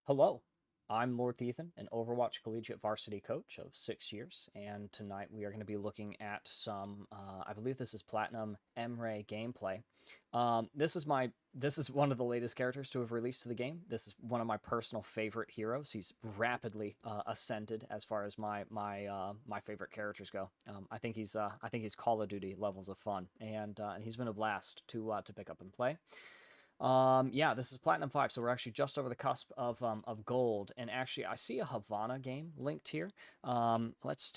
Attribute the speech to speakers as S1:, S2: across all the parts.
S1: Hello, I'm Lord Ethan, an Overwatch collegiate varsity coach of 6 years, and tonight we are going to be looking at some, I believe this is Platinum Emre gameplay. This is one of the latest characters to have released to the game. This is one of my personal favorite heroes. He's rapidly ascended as far as my favorite characters go. I think he's Call of Duty levels of fun, and he's been a blast to pick up and play. Yeah, this is Platinum 5, so we're actually just over the cusp of gold. And actually, I see a Havana game linked here. Let's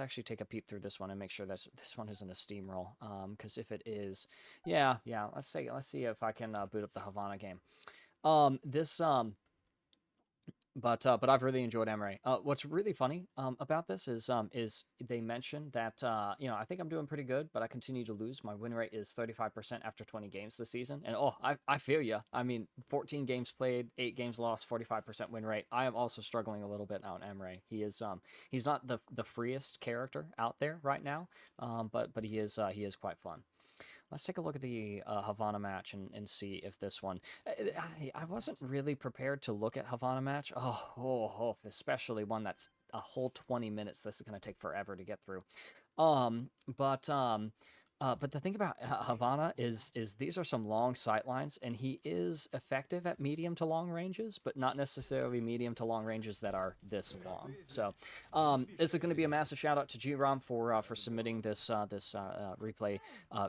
S1: actually take a peep through this one and make sure this one isn't a steamroll. Because if it is, yeah, let's see if I can boot up the Havana game. This but I've really enjoyed Emery. What's really funny about this is they mentioned that I think I'm doing pretty good, but I continue to lose. My win rate is 35% after 20 games this season, and I feel you. I mean, 14 games played, 8 games lost, 45% win rate. I am also struggling a little bit out in Emery. He's not the freest character out there right now, but he is quite fun. Let's take a look at the Havana match and see if this one. I wasn't really prepared to look at Havana match. Especially one that's a whole 20 minutes. This is going to take forever to get through. Um, but um, but the thing about Havana is these are some long sight lines, and he is effective at medium to long ranges, but not necessarily medium to long ranges that are this long. So, this is going to be a massive shout out to GRom for submitting this replay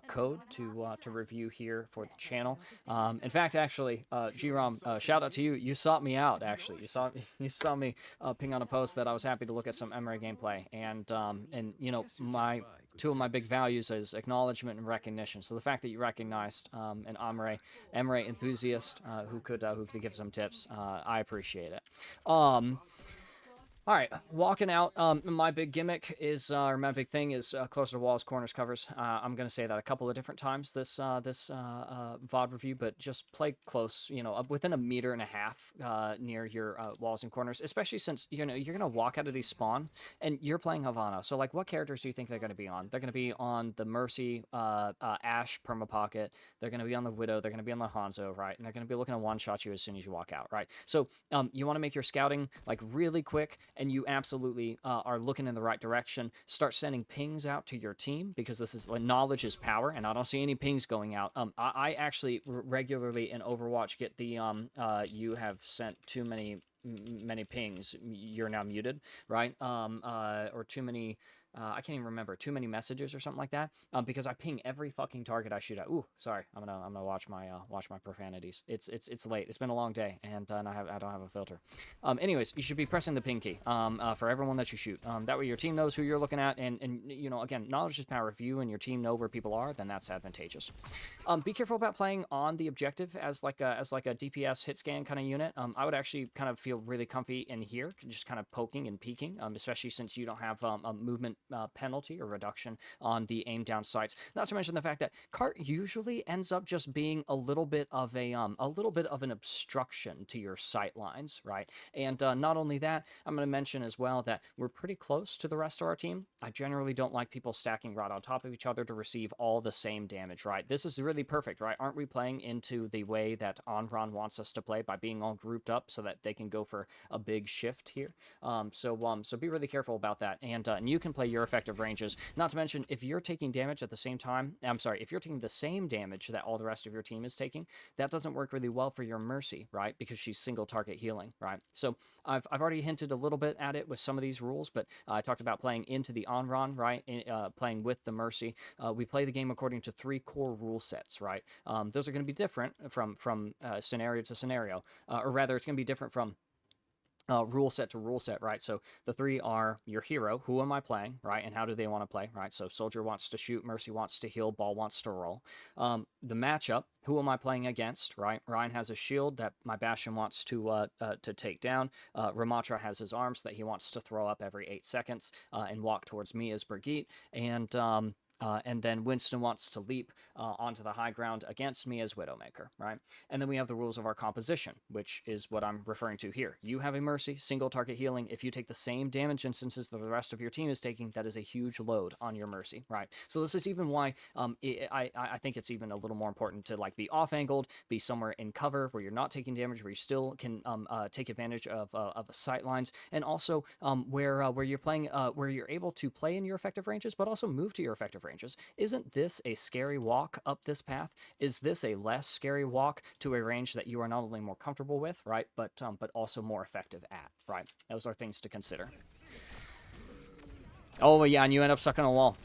S1: code to review here for the channel. In fact, actually, GRom, shout out to you. You sought me out. Actually, you saw me ping on a post that I was happy to look at some Emery gameplay, and my two of my big values is acknowledgement and recognition. So the fact that you recognized an Emre enthusiast who could give some tips, I appreciate it. All right, walking out. My big gimmick is, or my big thing is, closer to walls, corners, covers. I'm gonna say that a couple of different times this VOD review, but just play close. Up within a meter and a half near your walls and corners, especially since you're gonna walk out of these spawn and you're playing Havana. So like, what characters do you think they're gonna be on? They're gonna be on the Mercy, Ash perma pocket. They're gonna be on the Widow. They're gonna be on the Hanzo, right? And they're gonna be looking to one shot you as soon as you walk out, right? So you want to make your scouting like really quick, and you absolutely are looking in the right direction. Start sending pings out to your team, because this is like, knowledge is power, and I don't see any pings going out. I actually regularly in Overwatch get the you have sent too many pings. You're now muted, right? Or too many. I can't even remember, too many messages or something like that. Because I ping every fucking target I shoot at. Ooh, sorry. I'm gonna watch my profanities. It's late. It's been a long day, and I don't have a filter. Anyways, you should be pressing the ping key for everyone that you shoot. That way your team knows who you're looking at, and again, knowledge is power. If you and your team know where people are, then that's advantageous. Be careful about playing on the objective as like a DPS hit scan kind of unit. I would actually kind of feel really comfy in here, just kind of poking and peeking, especially since you don't have a movement penalty or reduction on the aim down sights. Not to mention the fact that cart usually ends up just being a little bit of an obstruction to your sight lines, right? And not only that, I'm going to mention as well that we're pretty close to the rest of our team. I generally don't like people stacking right on top of each other to receive all the same damage, right? This is really perfect, right? Aren't we playing into the way that Onron wants us to play by being all grouped up so that they can go for a big shift here? So be really careful about that, and you can play your effective ranges. Not to mention, if you're taking damage at the same time, if you're taking the same damage that all the rest of your team is taking, that doesn't work really well for your Mercy, right? Because she's single target healing, right? So I've already hinted a little bit at it with some of these rules, but I talked about playing into the Onron, right? Playing with the Mercy. We play the game according to 3 core rule sets, right? Those are going to be different from scenario to scenario, or rather, it's going to be different from rule set to rule set, right? So the 3 are your hero, who am I playing, right? And how do they want to play, right? So Soldier wants to shoot, Mercy wants to heal, Ball wants to roll. The matchup, who am I playing against, right? Ryan has a shield that my Bastion wants to take down. Ramatra has his arms that he wants to throw up every 8 seconds and walk towards me as Brigitte. And And then Winston wants to leap onto the high ground against me as Widowmaker, right? And then we have the rules of our composition, which is what I'm referring to here. You have a Mercy, single target healing. If you take the same damage instances that the rest of your team is taking, that is a huge load on your Mercy, right? So this is even why I think it's even a little more important to like be off-angled, be somewhere in cover where you're not taking damage, where you still can take advantage of sight lines, and also where you're playing, where you're able to play in your effective ranges, but also move to your effective ranges. Isn't this a scary walk up this path? Is this a less scary walk to a range that you are not only more comfortable with, right, but also more effective at, right? Those are things to consider. Oh, yeah, and you end up stuck on a wall.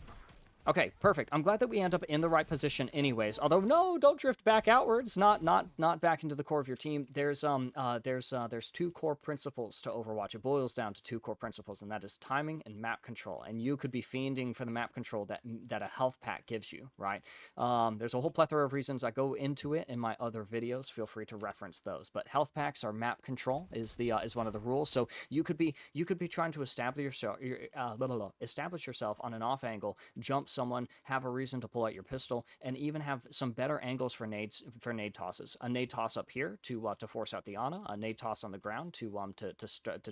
S1: Okay, perfect. I'm glad that we end up in the right position anyways. Although no, don't drift back outwards. Not back into the core of your team. There's two core principles to Overwatch. It boils down to two core principles, and that is timing and map control. And you could be fiending for the map control that a health pack gives you, right? There's a whole plethora of reasons. I go into it in my other videos. Feel free to reference those. But health packs are map control is one of the rules. So you could be trying to establish yourself on an off angle, jump someone, have a reason to pull out your pistol, and even have some better angles for nade tosses. A nade toss up here to force out the Ana, a nade toss on the ground to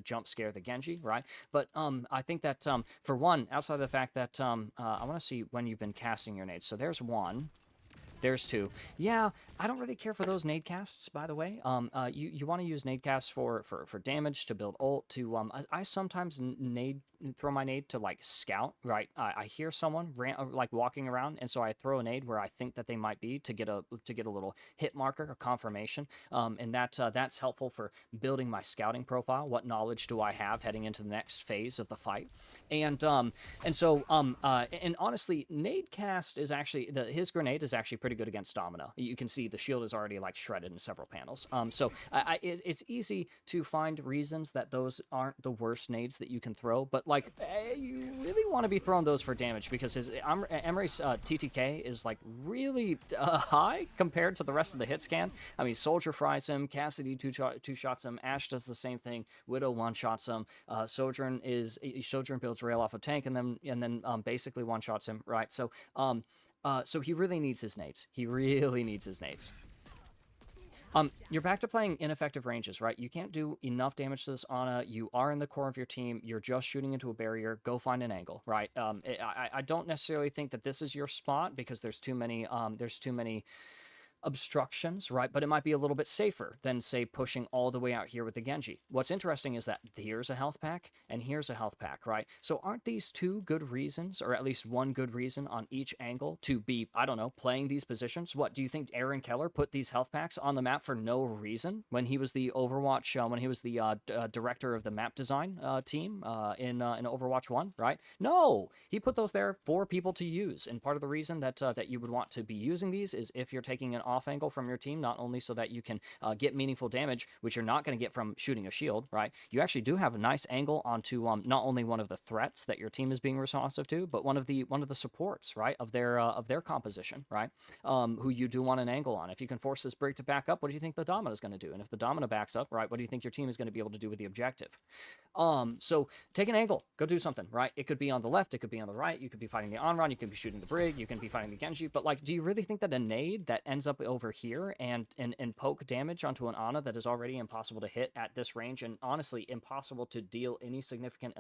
S1: jump scare the Genji, right? But I think that for one, outside of the fact that I want to see when you've been casting your nades. So there's one. There's two. Yeah, I don't really care for those nade casts, by the way. You want to use nade casts for damage, to build ult, to I sometimes throw my nade to like scout, right? I hear someone like walking around, and so I throw a nade where I think that they might be to get a little hit marker or confirmation. And that's helpful for building my scouting profile. What knowledge do I have heading into the next phase of the fight? And honestly, nade cast is actually his grenade is actually pretty good against Domino. You can see the shield is already like shredded in several panels. So it's easy to find reasons that those aren't the worst nades that you can throw, but like you really want to be throwing those for damage, because Emre's TTK is like really high compared to the rest of the hit scan. I mean, Soldier fries him, Cassidy two shots him, Ashe does the same thing, Widow one shots him, Sojourn builds rail off a tank and then basically one shots him, right? So so he really needs his nades. He really needs his nades. You're back to playing ineffective ranges, right? You can't do enough damage to this Ana. You are in the core of your team. You're just shooting into a barrier. Go find an angle, right? I don't necessarily think that this is your spot, because there's too many obstructions, right? But it might be a little bit safer than, say, pushing all the way out here with the Genji. What's interesting is that here's a health pack and here's a health pack, right? So aren't these two good reasons, or at least one good reason on each angle, to be, I don't know, playing these positions? What, do you think Aaron Keller put these health packs on the map for no reason when he was the Overwatch, when he was the director of the map design team in Overwatch 1, right? No, he put those there for people to use. And part of the reason that you would want to be using these is if you're taking an off angle from your team, not only so that you can get meaningful damage, which you're not going to get from shooting a shield, right? You actually do have a nice angle onto not only one of the threats that your team is being responsive to, but one of the supports, right, of their composition, right? Who you do want an angle on. If you can force this Brig to back up, what do you think the Domino is going to do? And if the Domino backs up, right, what do you think your team is going to be able to do with the objective? So take an angle, go do something, right? It could be on the left, it could be on the right, you could be fighting the Onron, you could be shooting the Brig, you can be fighting the Genji, but like, do you really think that a nade that ends up over here and poke damage onto an Ana that is already impossible to hit at this range, and honestly impossible to deal any significant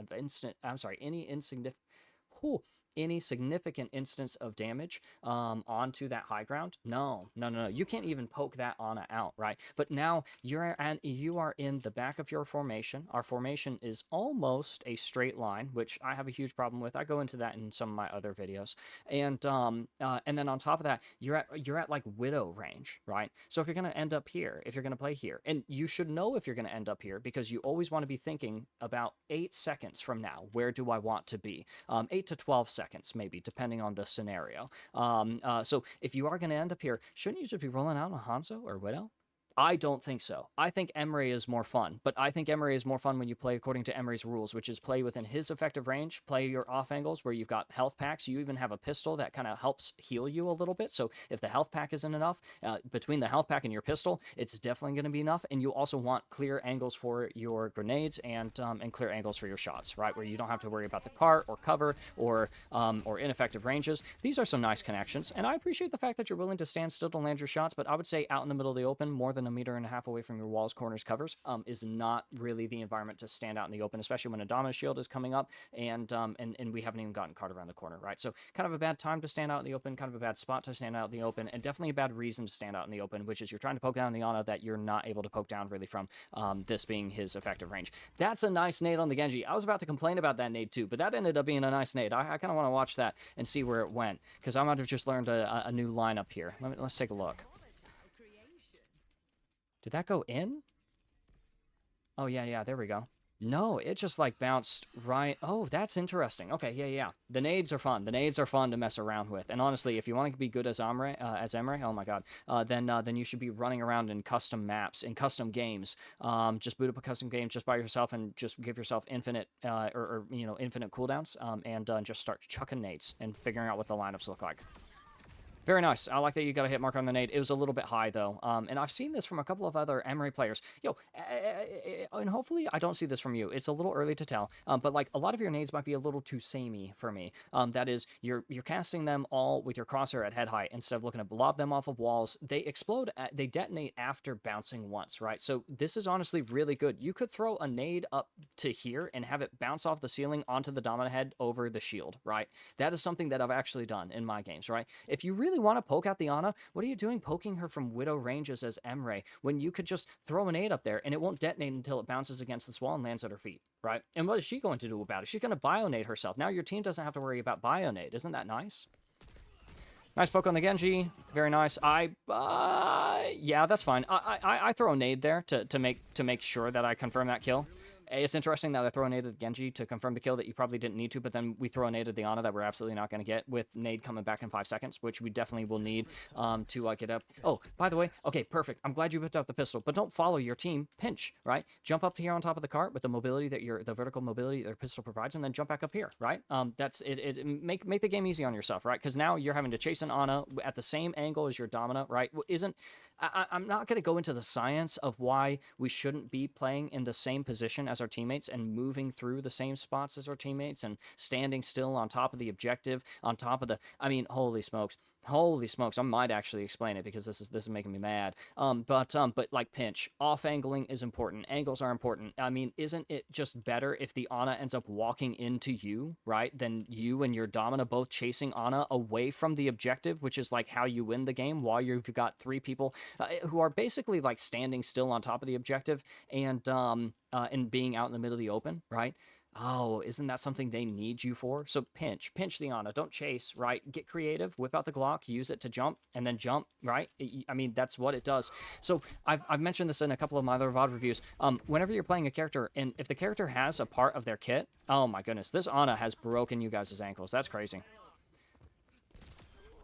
S1: any significant instance of damage onto that high ground? No. You can't even poke that Ana out, right? But now you are in the back of your formation. Our formation is almost a straight line, which I have a huge problem with. I go into that in some of my other videos. And then on top of that, you're at like Widow range, right? So if you're going to end up here, if you're going to play here, and you should know if you're going to end up here, because you always want to be thinking about 8 seconds from now, where do I want to be? 8 to 12 seconds. Maybe, depending on the scenario. So if you are going to end up here, shouldn't you just be rolling out a Hanzo or Widow? I don't think so. I think Emre is more fun, but I think Emre is more fun when you play according to Emre's rules, which is play within his effective range, play your off angles where you've got health packs. You even have a pistol that kind of helps heal you a little bit. So if the health pack isn't enough, between the health pack and your pistol, it's definitely going to be enough. And you also want clear angles for your grenades and clear angles for your shots, right? Where you don't have to worry about the cart or cover or ineffective ranges. These are some nice connections, and I appreciate the fact that you're willing to stand still to land your shots. But I would say out in the middle of the open, more than a meter and a half away from your walls, corners, covers, is not really the environment to stand out in the open, especially when a Dominus shield is coming up and we haven't even gotten card around the corner, right? So kind of a bad time to stand out in the open, kind of a bad spot to stand out in the open, and definitely a bad reason to stand out in the open, which is you're trying to poke down the Ana that you're not able to poke down really from, this being his effective range. That's a nice nade on the Genji. I was about to complain about that nade too, but that ended up being a nice nade. I kind of want to watch that and see where it went, because I might have just learned a new lineup here. Let's take a look. Did that go in? Oh, yeah, there we go. No, it just, like, bounced right... Oh, that's interesting. Okay, yeah. The nades are fun. The nades are fun to mess around with. And honestly, if you want to be good as Emre, oh my god, then you should be running around in custom maps, in custom games. Just boot up a custom game just by yourself and just give yourself infinite, infinite cooldowns, and just start chucking nades and figuring out what the lineups look like. Very nice. I like that you got a hit marker on the nade. It was a little bit high, though. And I've seen this from a couple of other Emre players. And hopefully I don't see this from you. It's a little early to tell. But, like, a lot of your nades might be a little too samey for me. That is, you're casting them all with your crosshair at head height instead of looking to lob them off of walls. They explode, they detonate after bouncing once, right? So this is honestly really good. You could throw a nade up to here and have it bounce off the ceiling onto the Domina head over the shield, right? That is something that I've actually done in my games, right? If you really want to poke out the Ana, what are you doing poking her from Widow ranges as Emre when you could just throw a nade up there and it won't detonate until it bounces against this wall and lands at her feet, right? And what is she going to do about it? She's going to bionade herself. Now your team doesn't have to worry about bionade. Isn't that nice? Nice poke on the Genji. Very nice. Yeah, that's fine. I throw a nade there to make sure that I confirm that kill. It's interesting that I throw a nade at Genji to confirm the kill that you probably didn't need to, but then we throw a nade at the Ana that we're absolutely not going to get, with nade coming back in 5 seconds, which we definitely will need to get up. Oh, by the way, okay, perfect. I'm glad you whipped out the pistol, but don't follow your team. Pinch, right? Jump up here on top of the cart with the mobility that the vertical mobility that your pistol provides, and then jump back up here, right? That's it. Make the game easy on yourself, right? Because now you're having to chase an Ana at the same angle as your Domina, right? I'm not going to go into the science of why we shouldn't be playing in the same position as our teammates and moving through the same spots as our teammates and standing still on top of the objective, on top of the... I mean, holy smokes. Holy smokes, I might actually explain it because this is making me mad. But like pinch, off angling is important. Angles are important. I mean, isn't it just better if the Ana ends up walking into you, right? Than you and your Domina both chasing Ana away from the objective, which is like how you win the game, while you've got 3 people who are basically like standing still on top of the objective and being out in the middle of the open, right? Oh, isn't that something they need you for? So pinch the Ana, don't chase, right? Get creative, whip out the Glock, use it to jump, and then jump, right? I mean, that's what it does. So I've mentioned this in a couple of my other VOD reviews. Whenever you're playing a character, and if the character has a part of their kit, oh my goodness, this Ana has broken you guys' ankles. That's crazy.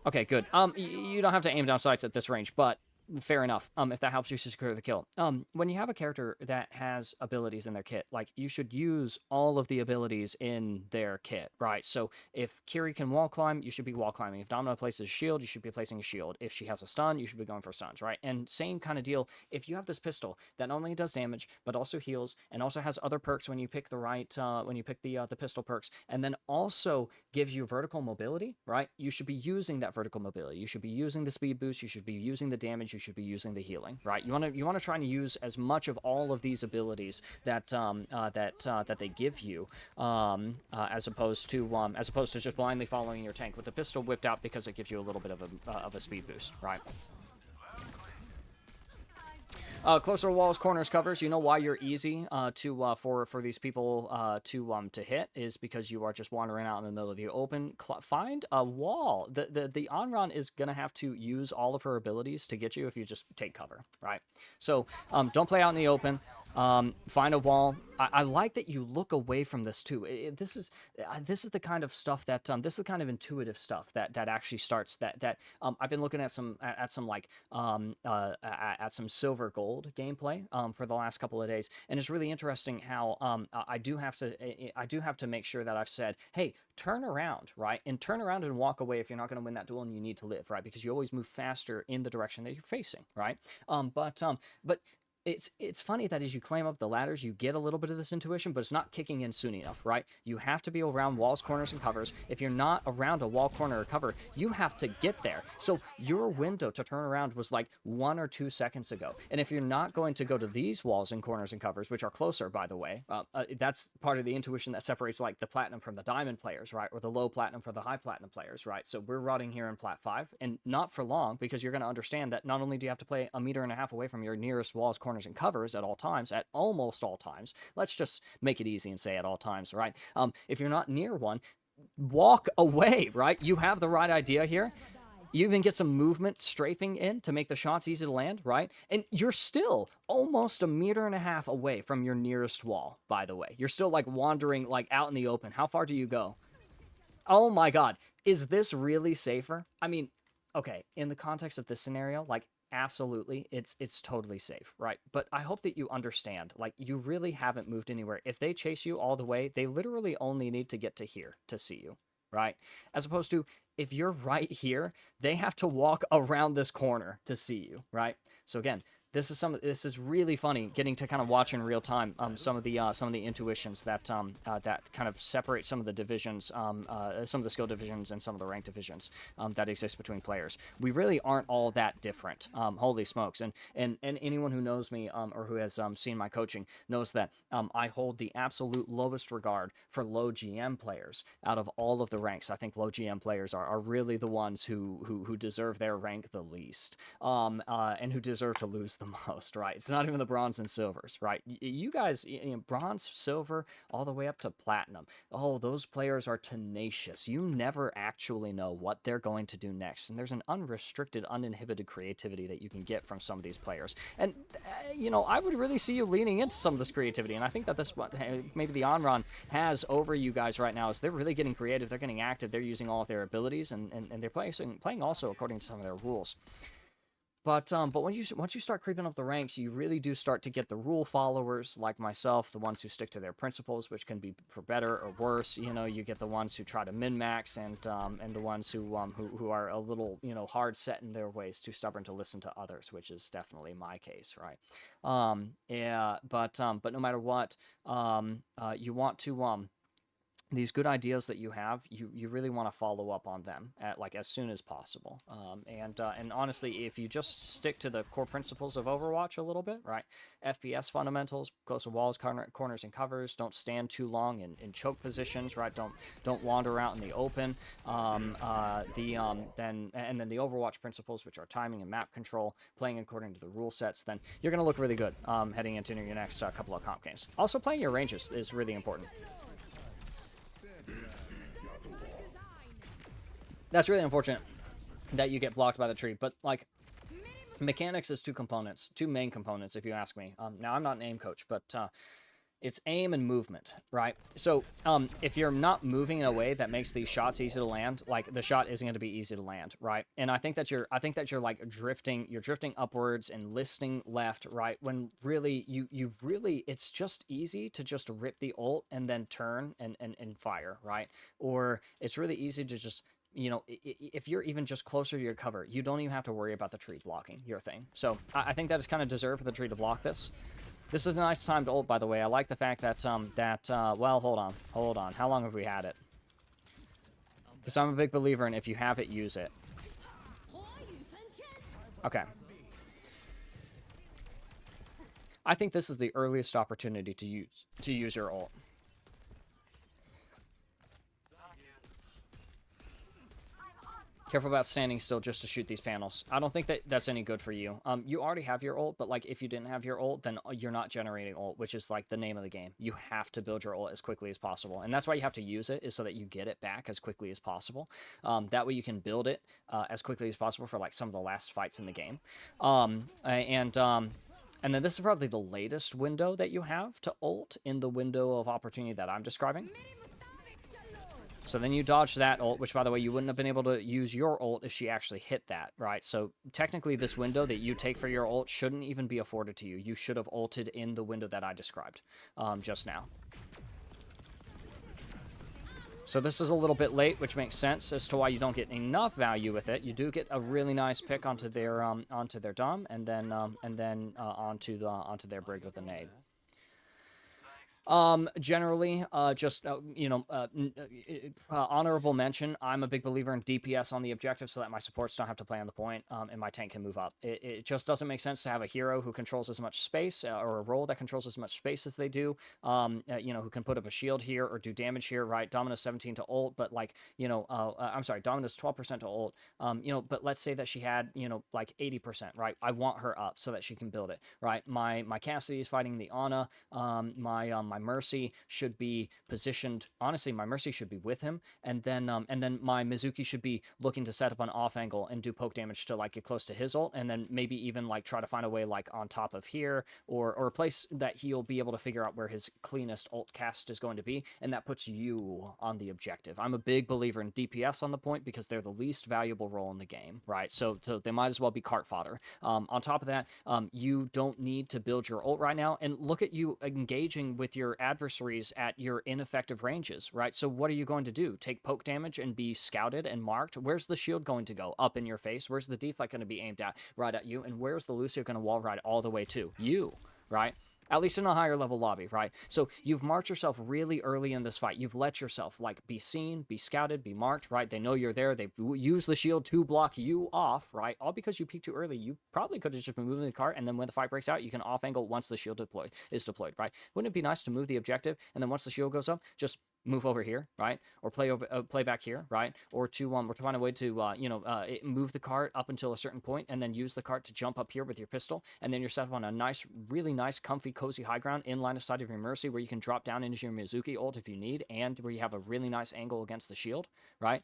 S1: Okay, good. You don't have to aim down sights at this range, but fair enough, if that helps you to secure the kill. When you have a character that has abilities in their kit, like, you should use all of the abilities in their kit, right? So if Kiri can wall climb, you should be wall climbing. If Domino places a shield, you should be placing a shield. If she has a stun, you should be going for stuns, right? And same kind of deal, if you have this pistol that not only does damage, but also heals, and also has other perks when you pick the right, when you pick the pistol perks, and then also gives you vertical mobility, right? You should be using that vertical mobility. You should be using the speed boost. You should be using the damage. You should be using the healing, right? You want to try and use as much of all of these abilities that that they give you, as opposed to just blindly following your tank with the pistol whipped out because it gives you a little bit of a speed boost, right? Closer walls, corners, covers. You know why you're easy for these people to hit is because you are just wandering out in the middle of the open. Find a wall. The Onron is gonna have to use all of her abilities to get you if you just take cover, right? So don't play out in the open. Find a wall. I like that you look away from this too. This is the kind of stuff that this is the kind of intuitive stuff that actually starts I've been looking at some like at some silver gold gameplay for the last couple of days, and it's really interesting how I do have to make sure that I've said, hey, turn around, right, and turn around and walk away if you're not going to win that duel and you need to live, right, because you always move faster in the direction that you're facing, right, but it's funny that as you climb up the ladders, you get a little bit of this intuition, but it's not kicking in soon enough, right? You have to be around walls, corners, and covers. If you're not around a wall, corner, or cover, you have to get there. So your window to turn around was like 1 or 2 seconds ago. And if you're not going to go to these walls and corners and covers, which are closer, by the way, that's part of the intuition that separates like the platinum from the diamond players, right? Or the low platinum from the high platinum players, right? So we're rotting here in Plat 5, and not for long, because you're going to understand that not only do you have to play 1.5 meters away from your nearest walls, corners, and covers at all times, at almost all times. Let's just make it easy and say at all times, right? If you're not near one, walk away, right? You have the right idea here. You even get some movement strafing in to make the shots easy to land, right? And you're still almost 1.5 meters away from your nearest wall, by the way. You're still like wandering like out in the open. How far do you go? Oh my god. Is this really safer? I mean, okay, in the context of this scenario, like absolutely, it's totally safe, right? But I hope that you understand, like you really haven't moved anywhere. If they chase you all the way, they literally only need to get to here to see you, right? As opposed to if you're right here, they have to walk around this corner to see you, right? So again, this is really funny getting to kind of watch in real time some of the intuitions that that kind of separate some of the divisions, some of the skill divisions and some of the rank divisions that exist between players. We really aren't all that different. Holy smokes! And anyone who knows me or who has seen my coaching knows that I hold the absolute lowest regard for low GM players out of all of the ranks. I think low GM players are really the ones who deserve their rank the least, and who deserve to lose the most, right? It's not even the bronze and silvers, right? You guys, bronze, silver, all the way up to platinum. Oh, those players are tenacious. You never actually know what they're going to do next. And there's an unrestricted, uninhibited creativity that you can get from some of these players. And, I would really see you leaning into some of this creativity. And I think that this what maybe the Onron has over you guys right now is they're really getting creative. They're getting active. They're using all of their abilities, and they're playing also according to some of their rules. But once you start creeping up the ranks, you really do start to get the rule followers like myself, the ones who stick to their principles, which can be for better or worse. You get the ones who try to min max, and the ones who are a little hard set in their ways, too stubborn to listen to others, which is definitely my case, right? Yeah, but no matter what, you want to these good ideas that you have, you really want to follow up on them as soon as possible. And honestly, if you just stick to the core principles of Overwatch a little bit, right? FPS fundamentals, close to walls, corners, and covers. Don't stand too long in choke positions, right? Don't wander out in the open. Then the Overwatch principles, which are timing and map control, playing according to the rule sets. Then you're gonna look really good heading into your next couple of comp games. Also, playing your ranges is really important. That's really unfortunate that you get blocked by the tree, but like mechanics is two main components, if you ask me. Now I'm not an aim coach, but it's aim and movement, right? So if you're not moving in a way that makes these shots easy to land, like the shot isn't going to be easy to land, right? And I think that you're like drifting upwards and listing left, right? When really you really it's just easy to just rip the ult and then turn and fire, right? Or it's really easy to just if you're even just closer to your cover, you don't even have to worry about the tree blocking your thing. So I think that it's kind of deserved for the tree to block this. This is a nice time to ult, by the way. I like the fact that, well, hold on. How long have we had it? Because I'm a big believer in if you have it, use it. Okay. I think this is the earliest opportunity to use your ult. Careful about standing still just to shoot these panels. I don't think that that's any good for you. You already have your ult, but like if you didn't have your ult, then you're not generating ult, which is like the name of the game. You have to build your ult as quickly as possible, and that's why you have to use it, is so that you get it back as quickly as possible. That way you can build it as quickly as possible for like some of the last fights in the game. And then this is probably the latest window that you have to ult in the window of opportunity that I'm describing. So then you dodge that ult, which, by the way, you wouldn't have been able to use your ult if she actually hit that, right? So technically this window that you take for your ult shouldn't even be afforded to you. You should have ulted in the window that I described just now. So this is a little bit late, which makes sense as to why you don't get enough value with it. You do get a really nice pick onto their dom, and then onto their brig with the nade. Generally, just, honorable mention, I'm a big believer in DPS on the objective so that my supports don't have to play on the point, and my tank can move up. It just doesn't make sense to have a hero who controls as much space, or a role that controls as much space as they do, who can put up a shield here or do damage here, right? Dominus 17 to ult, but like, I'm sorry, Dominus 12% to ult, but let's say that she had, like 80%, right? I want her up so that she can build it, right? My Cassidy is fighting the Ana, my Mercy should be positioned. Honestly, my Mercy should be with him, and then my Mizuki should be looking to set up an off angle and do poke damage to like get close to his ult, and then maybe even like try to find a way like on top of here or a place that he'll be able to figure out where his cleanest ult cast is going to be, and that puts you on the objective. I'm a big believer in DPS on the point because they're the least valuable role in the game, right? So they might as well be cart fodder. On top of that, you don't need to build your ult right now, and look at you engaging with your adversaries at your ineffective ranges, right? So what are you going to do? Take poke damage and be scouted and marked? Where's the shield going to go? Up in your face? Where's the deflect going to be aimed at? Right at you? And where's the Lucio going to wall ride all the way to? You, right? At least in a higher level lobby, right? So you've marked yourself really early in this fight. You've let yourself like be seen, be scouted, be marked, right? They know you're there. They use the shield to block you off, right? All because you peeked too early. You probably could have just been moving the cart, and then when the fight breaks out, you can off angle once the shield is deployed, right? Wouldn't it be nice to move the objective, and then once the shield goes up, just move over here, right? Or play back here, right? Or to find a way to move the cart up until a certain point, and then use the cart to jump up here with your pistol, and then you're set up on a nice, really nice, comfy, cozy high ground in line of sight of your Mercy, where you can drop down into your Mizuki ult if you need, and where you have a really nice angle against the shield, right?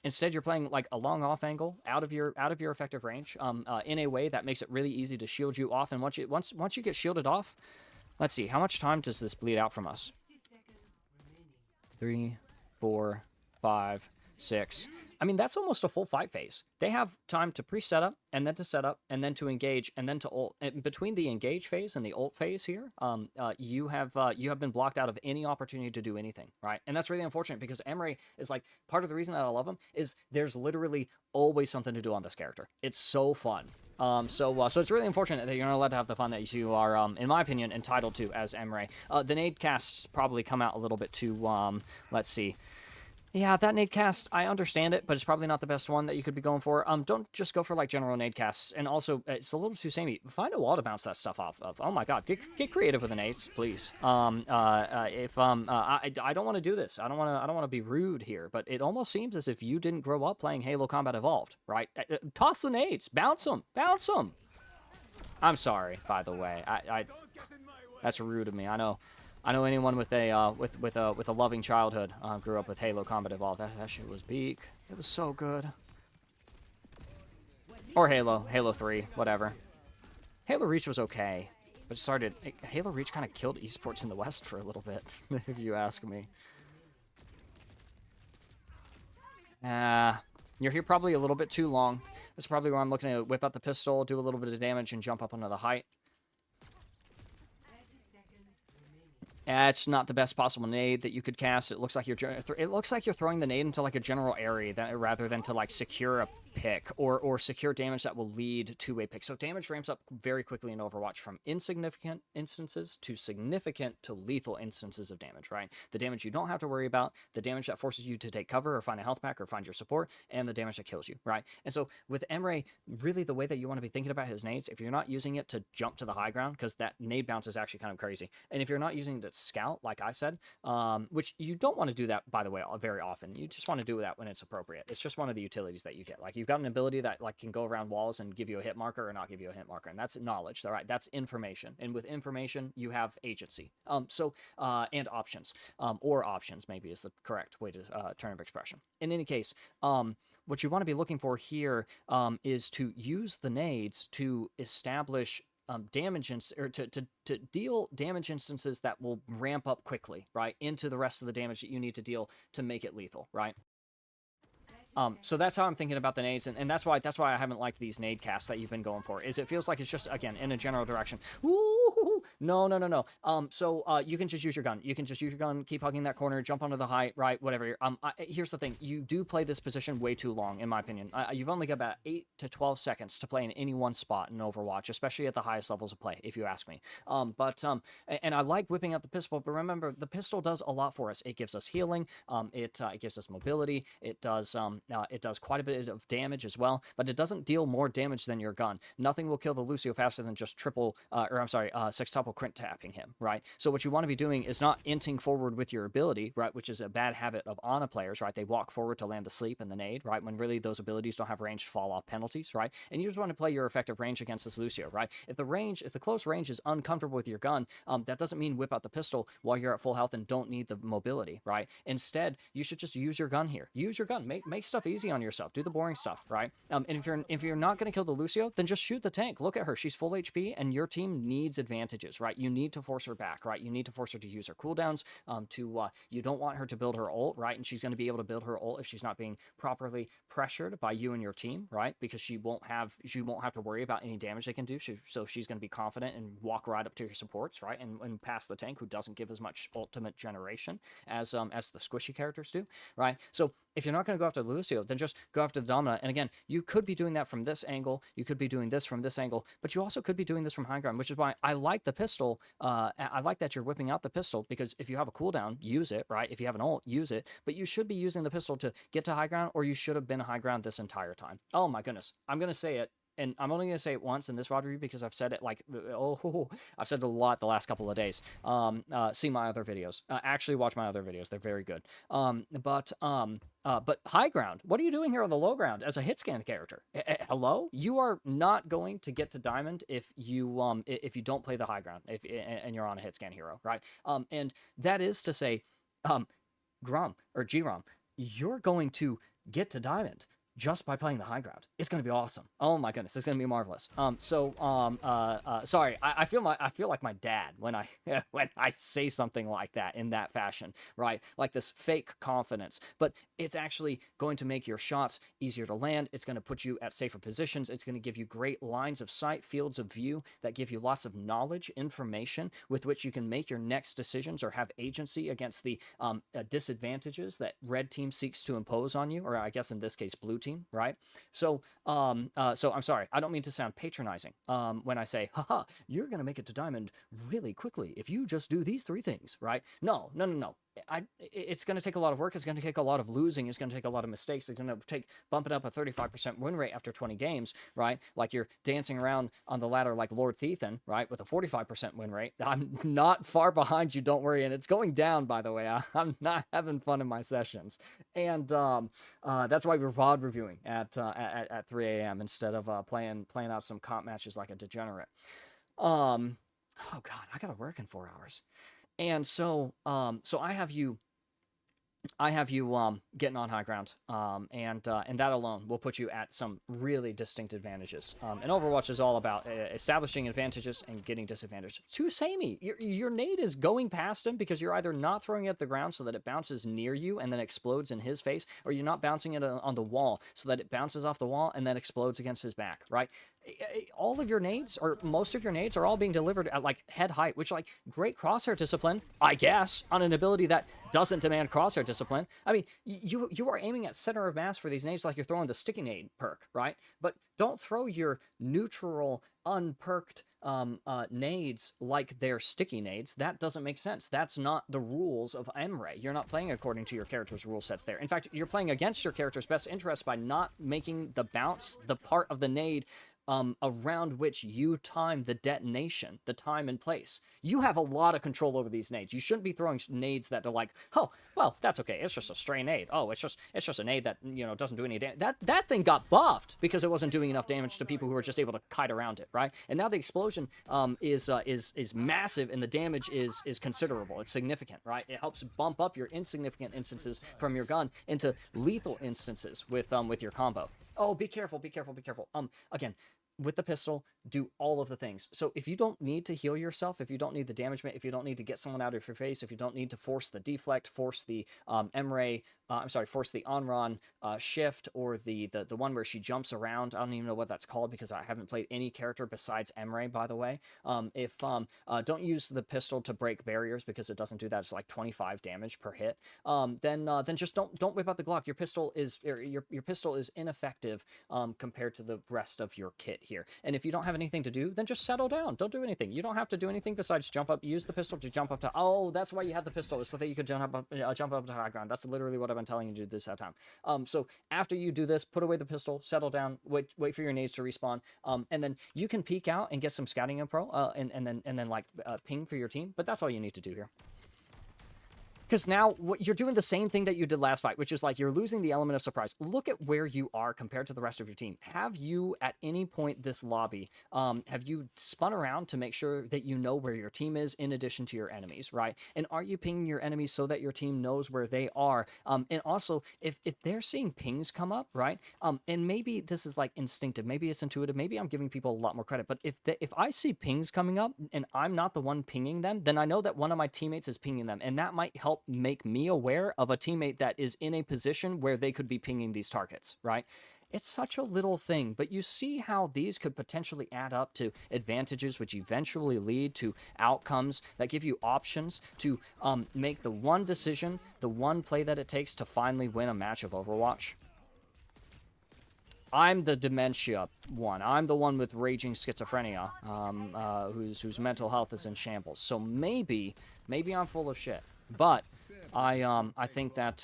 S1: Instead, you're playing like a long off angle out of your effective range, in a way that makes it really easy to shield you off. And once you get shielded off, let's see, how much time does this bleed out from us? 3, 4, 5, 6. I mean, that's almost a full fight phase. They have time to pre-set up, and then to set up, and then to engage, and then to ult. And between the engage phase and the ult phase here, you have been blocked out of any opportunity to do anything, right? And that's really unfortunate because Emre is like, part of the reason that I love him is there's literally always something to do on this character. It's so fun. So it's really unfortunate that you're not allowed to have the fun that you are, in my opinion, entitled to as Emre. The nade casts probably come out a little bit too, let's see. Yeah, that nade cast, I understand it, but it's probably not the best one that you could be going for. Don't just go for like general nade casts, and also it's a little too samey. Find a wall to bounce that stuff off of. Oh my god, get creative with the nades, please. I don't want to do this. I don't want to be rude here, but it almost seems as if you didn't grow up playing Halo Combat Evolved, right? Toss the nades, bounce them. I'm sorry, by the way. That's rude of me. I know anyone with a with a loving childhood grew up with Halo Combat Evolved. That shit was peak. It was so good. Or Halo 3, whatever. Halo Reach was okay, but Halo Reach kind of killed esports in the West for a little bit, if you ask me. You're here probably a little bit too long. That's probably where I'm looking to whip out the pistol, do a little bit of damage, and jump up onto the height. It's not the best possible nade that you could cast. It looks like you're throwing the nade into like a general area rather than to like secure a pick or secure damage that will lead to a pick. So damage ramps up very quickly in Overwatch from insignificant instances to significant to lethal instances of damage, right? The damage you don't have to worry about, the damage that forces you to take cover or find a health pack or find your support, and the damage that kills you, right? And so with Emre, really the way that you want to be thinking about his nades, if you're not using it to jump to the high ground, because that nade bounce is actually kind of crazy, and if you're not using it to scout, like I said, which you don't want to do that, by the way, very often. You just want to do that when it's appropriate. It's just one of the utilities that you get. Like, you've got an ability that like can go around walls and give you a hit marker or not give you a hit marker, and that's knowledge, all right? That's information, and with information, you have agency. And options, or options maybe is the correct way to turn of expression. In any case, what you want to be looking for here is to use the nades to establish damage or to deal damage instances that will ramp up quickly, right, into the rest of the damage that you need to deal to make it lethal, right? So that's how I'm thinking about the nades, and that's why I haven't liked these nade casts that you've been going for. Is it feels like it's just, again, in a general direction. Ooh, no, no, no, no. So you can just use your gun. You can just use your gun, keep hugging that corner, jump onto the height, right, whatever. Here's the thing: you do play this position way too long, in my opinion. You've only got about 8 to 12 seconds to play in any one spot in Overwatch, especially at the highest levels of play, if you ask me. And I like whipping out the pistol, but remember, the pistol does a lot for us. It gives us healing. It gives us mobility. It does quite a bit of damage as well, but it doesn't deal more damage than your gun. Nothing will kill the Lucio faster than just sextuple crit tapping him, right? So what you want to be doing is not inting forward with your ability, right, which is a bad habit of Ana players, right? They walk forward to land the sleep and the nade, right, when really those abilities don't have ranged fall-off penalties, right? And you just want to play your effective range against this Lucio, right? If the close range is uncomfortable with your gun, that doesn't mean whip out the pistol while you're at full health and don't need the mobility, right? Instead, you should just use your gun here. Use your gun. Make stuff easy on yourself. Do the boring stuff, right? And if you're not going to kill the Lucio, then just shoot the tank. Look at her. She's full HP, and your team needs advantages, right? You need to force her back, right? You need to force her to use her cooldowns. You don't want her to build her ult, right? And she's going to be able to build her ult if she's not being properly pressured by you and your team, right? Because she won't have to worry about any damage they can do. So she's going to be confident and walk right up to your supports, right? And pass the tank, who doesn't give as much ultimate generation as the squishy characters do, right? So if you're not going to go after Lucio, then just go after the Dominant. And again, you could be doing that from this angle. You could be doing this from this angle, but you also could be doing this from high ground, which is why I like the pistol. I like that you're whipping out the pistol, because if you have a cooldown, use it, right? If you have an ult, use it. But you should be using the pistol to get to high ground, or you should have been high ground this entire time. Oh my goodness. I'm going to say it. And I'm only going to say it once in this VOD review, because I've said it I've said it a lot the last couple of days. See my other videos. Actually watch my other videos. They're very good. But high ground, what are you doing here on the low ground as a hit scan character? Hello? You are not going to get to diamond if you don't play the high ground, and you're on a hit scan hero, right? And that is to say, GRom or GRom, you're going to get to diamond just by playing the high ground. It's going to be awesome. Oh my goodness, it's going to be marvelous. Sorry, I feel like my dad when I when I say something like that in that fashion, right? Like this fake confidence, but it's actually going to make your shots easier to land. It's going to put you at safer positions. It's going to give you great lines of sight, fields of view that give you lots of knowledge, information with which you can make your next decisions or have agency against the disadvantages that red team seeks to impose on you, or I guess in this case blue team, right? So I'm sorry, I don't mean to sound patronizing when I say, haha, you're gonna make it to diamond really quickly if you just do these 3 things, right? No. It's going to take a lot of work. It's going to take a lot of losing. It's going to take a lot of mistakes. It's going to take bumping up a 35% win rate after 20 games, right? Like you're dancing around on the ladder like Lord Thethan, right? With a 45% win rate. I'm not far behind you, don't worry. And it's going down, by the way. I'm not having fun in my sessions. And that's why we're VOD reviewing at 3 a.m. instead of playing out some comp matches like a degenerate. Oh God, I got to work in 4 hours. And so I have you getting on high ground, and that alone will put you at some really distinct advantages. And Overwatch is all about establishing advantages and getting disadvantages. Too samey. Your nade is going past him because you're either not throwing it at the ground so that it bounces near you and then explodes in his face, or you're not bouncing it on the wall so that it bounces off the wall and then explodes against his back, right? All of your nades, or most of your nades, are all being delivered at like head height, which, like, great crosshair discipline, I guess, on an ability that doesn't demand crosshair discipline. I mean, you are aiming at center of mass for these nades like you're throwing the sticky nade perk, right? But don't throw your neutral, unperked nades like they're sticky nades. That doesn't make sense. That's not the rules of Emre. You're not playing according to your character's rule sets there. In fact, you're playing against your character's best interest by not making the bounce the part of the nade around which you time the detonation, the time and place. You have a lot of control over these nades. You shouldn't be throwing nades that are like, oh, well, that's okay. It's just a stray nade. Oh, it's just a nade that, doesn't do any damage. That thing got buffed because it wasn't doing enough damage to people who were just able to kite around it, right? And now the explosion is massive, and the damage is considerable. It's significant, right? It helps bump up your insignificant instances from your gun into lethal instances with your combo. Oh, be careful, be careful, be careful. Again, with the pistol, do all of the things. So if you don't need to heal yourself, if you don't need the damage, if you don't need to get someone out of your face, if you don't need to force the deflect, force the force the on-run shift, or the one where she jumps around. I don't even know what that's called because I haven't played any character besides Emre, by the way. Don't use the pistol to break barriers because it doesn't do that. It's like 25 damage per hit. Then just don't whip out the Glock. Your pistol is ineffective compared to the rest of your kit here. And if you don't have anything to do, then just settle down. Don't do anything. You don't have to do anything besides jump up. Use the pistol to jump up to. Oh, that's why you had the pistol, so that you could jump up to high ground. That's literally what I've been telling you to do this time. So after you do this, put away the pistol, settle down, wait for your nades to respawn, and then you can peek out and get some scouting info, and then ping for your team. But that's all you need to do here. Because now you're doing the same thing that you did last fight, which is like you're losing the element of surprise. Look at where you are compared to the rest of your team. Have you, at any point this lobby, have you spun around to make sure that you know where your team is in addition to your enemies, right? And are you pinging your enemies so that your team knows where they are? And also, if they're seeing pings come up, right? And maybe this is like instinctive, maybe it's intuitive, maybe I'm giving people a lot more credit, but if I see pings coming up and I'm not the one pinging them, then I know that one of my teammates is pinging them, and that might help make me aware of a teammate that is in a position where they could be pinging these targets, right? It's such a little thing, but you see how these could potentially add up to advantages, which eventually lead to outcomes that give you options to make the one decision, the one play that it takes to finally win a match of Overwatch. I'm the dementia one. I'm the one with raging schizophrenia, whose mental health is in shambles. So maybe I'm full of shit. But I think that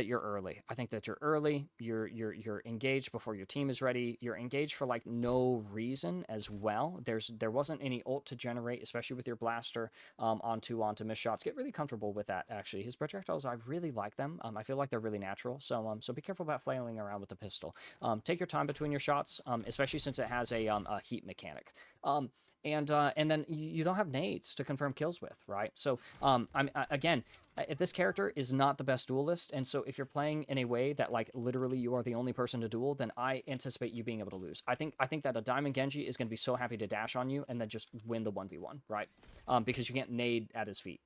S1: you're early. I think that you're early. You're engaged before your team is ready. You're engaged for like no reason as well. There wasn't any ult to generate, especially with your blaster onto missed shots. Get really comfortable with that. Actually, his projectiles, I really like them. I feel like they're really natural. So be careful about flailing around with the pistol. Take your time between your shots, especially since it has a heat mechanic. And then you don't have nades to confirm kills with, right? So, again, this character is not the best duelist, and so if you're playing in a way that, like, literally you are the only person to duel, then I anticipate you being able to lose. I think that a Diamond Genji is going to be so happy to dash on you and then just win the 1v1, right? Because you can't nade at his feet.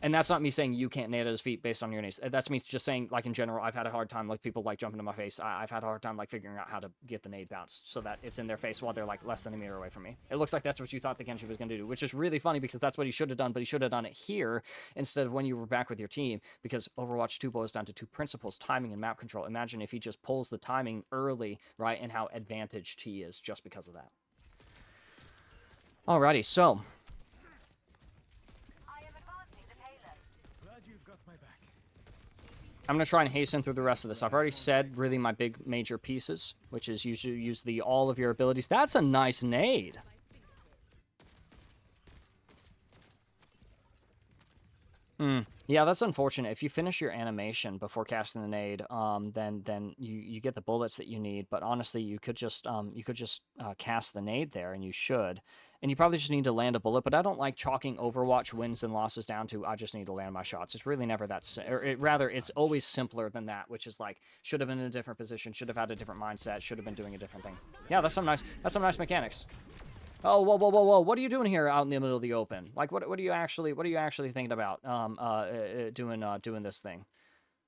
S1: And that's not me saying you can't nade at his feet based on your nades. That's me just saying, like, in general, I've had a hard time, like, people, like, jumping in my face. I've had a hard time, like, figuring out how to get the nade bounced so that it's in their face while they're, like, less than a meter away from me. It looks like that's what you thought the Genji was going to do, which is really funny because that's what he should have done, but he should have done it here instead of when you were back with your team, because Overwatch 2 boils down to two principles, timing and map control. Imagine if he just pulls the timing early, right, and how advantaged he is just because of that. Alrighty, so... I'm going to try and hasten through the rest of this. I've already said really my big major pieces, which is usually use all of your abilities. That's a nice nade. Yeah, that's unfortunate. If you finish your animation before casting the nade, then you get the bullets that you need. But honestly, you could just cast the nade there, and you should. And you probably just need to land a bullet. But I don't like chalking Overwatch wins and losses down to I just need to land my shots. It's really never that. Rather, it's always simpler than that, which is like should have been in a different position, should have had a different mindset, should have been doing a different thing. Yeah, that's some nice mechanics. Oh, whoa! What are you doing here out in the middle of the open? Like, what are you actually thinking about doing this thing?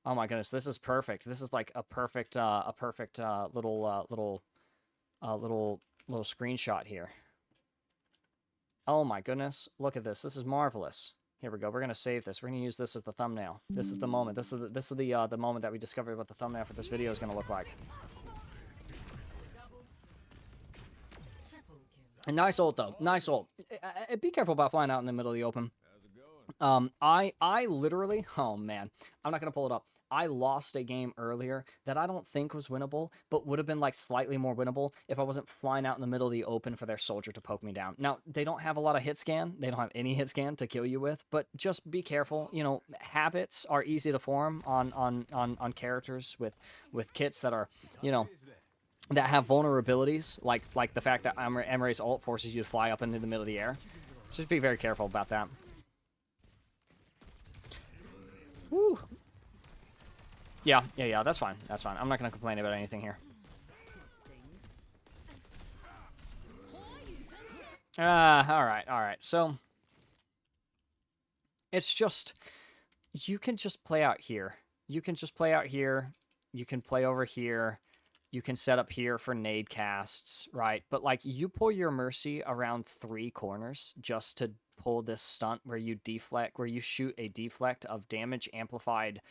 S1: Oh my goodness, this is perfect. This is like a perfect little screenshot here. Oh my goodness, look at this. This is marvelous. Here we go. We're gonna save this. We're gonna use this as the thumbnail. This is the moment. This is the moment that we discovered what the thumbnail for this video is gonna look like. Nice ult, though. Nice ult. Be careful about flying out in the middle of the open. I literally... Oh, man. I'm not going to pull it up. I lost a game earlier that I don't think was winnable, but would have been, like, slightly more winnable if I wasn't flying out in the middle of the open for their soldier to poke me down. Now, they don't have a lot of hit scan. They don't have any hit scan to kill you with, but just be careful. You know, habits are easy to form on characters with kits that are, you know... that have vulnerabilities, like the fact that Emre's ult forces you to fly up into the middle of the air. So just be very careful about that. Woo. Yeah, that's fine. That's fine. I'm not going to complain about anything here. All right, all right. So it's just you can just play out here. You can just play out here. You can play over here. You can set up here for nade casts, right? But like you pull your mercy around 3 corners just to pull this stunt where you deflect, where you shoot a deflect of damage amplified,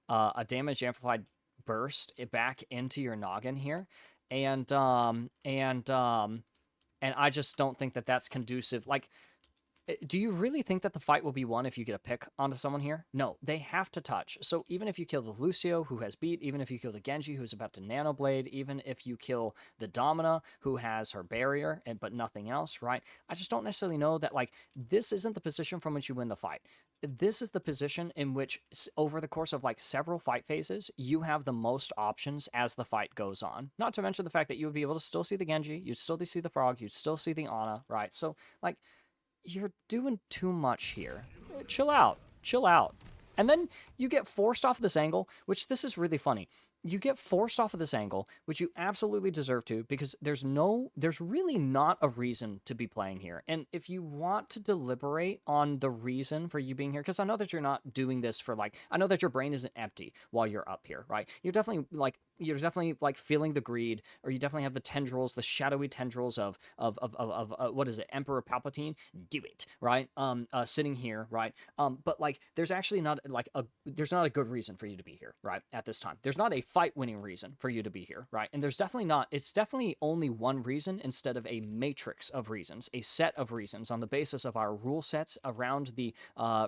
S1: a damage amplified burst back into your noggin here, and and I just don't think that that's conducive. Like, do you really think that the fight will be won if you get a pick onto someone here? No, they have to touch. So even if you kill the Lucio, who has beat, even if you kill the Genji, who's about to nanoblade, even if you kill the Domina, who has her barrier, but nothing else, right? I just don't necessarily know that, like, this isn't the position from which you win the fight. This is the position in which, over the course of, like, several fight phases, you have the most options as the fight goes on. Not to mention the fact that you would be able to still see the Genji, you'd still see the Frog, you'd still see the Ana, right? So, like, you're doing too much here. Chill out. Chill out. And then you get forced off of this angle, which this is really funny. You get forced off of this angle, which you absolutely deserve to, because there's really not a reason to be playing here. And if you want to deliberate on the reason for you being here, because I know that you're not doing this for, like, I know that your brain isn't empty while you're up here, right? You're definitely feeling the greed, or you definitely have the tendrils, the shadowy tendrils of what is it, Emperor Palpatine? Do it, right? Sitting here, right? But like, there's actually not there's not a good reason for you to be here, right? At this time, there's not a fight-winning reason for you to be here, right? And there's definitely not. It's definitely only one reason instead of a matrix of reasons, a set of reasons on the basis of our rule sets around the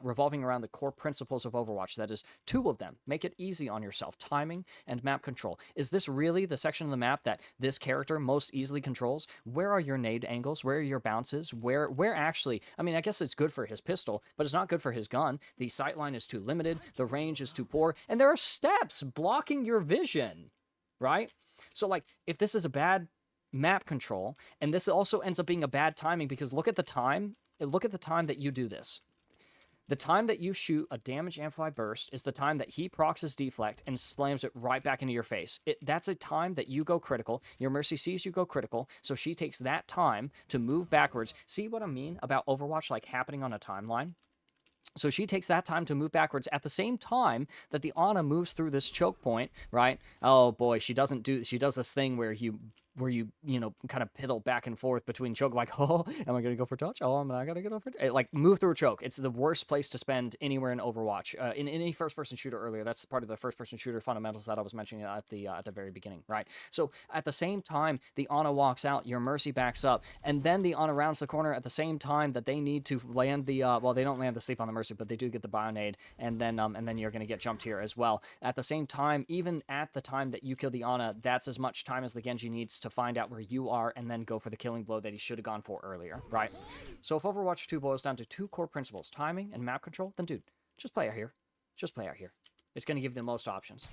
S1: revolving around the core principles of Overwatch. That is 2 of them. Make it easy on yourself: timing and map control. Is this really the section of the map that this character most easily controls? Where are your nade angles? Where are your bounces? Where actually, I mean, I guess it's good for his pistol, but it's not good for his gun. The sightline is too limited, the range is too poor, and there are steps blocking your vision, right? So, like, if this is a bad map control, and this also ends up being a bad timing, because look at the time that you do this. The time that you shoot a damage amplified burst is the time that he procs his deflect and slams it right back into your face. That's a time that you go critical. Your Mercy sees you go critical, so she takes that time to move backwards. See what I mean about Overwatch, like, happening on a timeline? So she takes that time to move backwards at the same time that the Ana moves through this choke point, right? Oh boy, she does this thing where you kind of piddle back and forth between choke, like, oh, am I gonna go for touch? Oh, am I gonna go for like, move through a choke? It's the worst place to spend anywhere in Overwatch. In any first-person shooter earlier, that's part of the first-person shooter fundamentals that I was mentioning at the very beginning, right? So at the same time the Ana walks out, your Mercy backs up, and then the Ana rounds the corner at the same time that they need to land the well, they don't land the sleep on the Mercy, but they do get the Bionade, and then you're gonna get jumped here as well. At the same time, even at the time that you kill the Ana, that's as much time as the Genji needs to find out where you are and then go for the killing blow that he should have gone for earlier, right? So if Overwatch 2 boils down to 2 core principles, timing and map control, then dude, just play out here. Just play out here. It's going to give you the most options.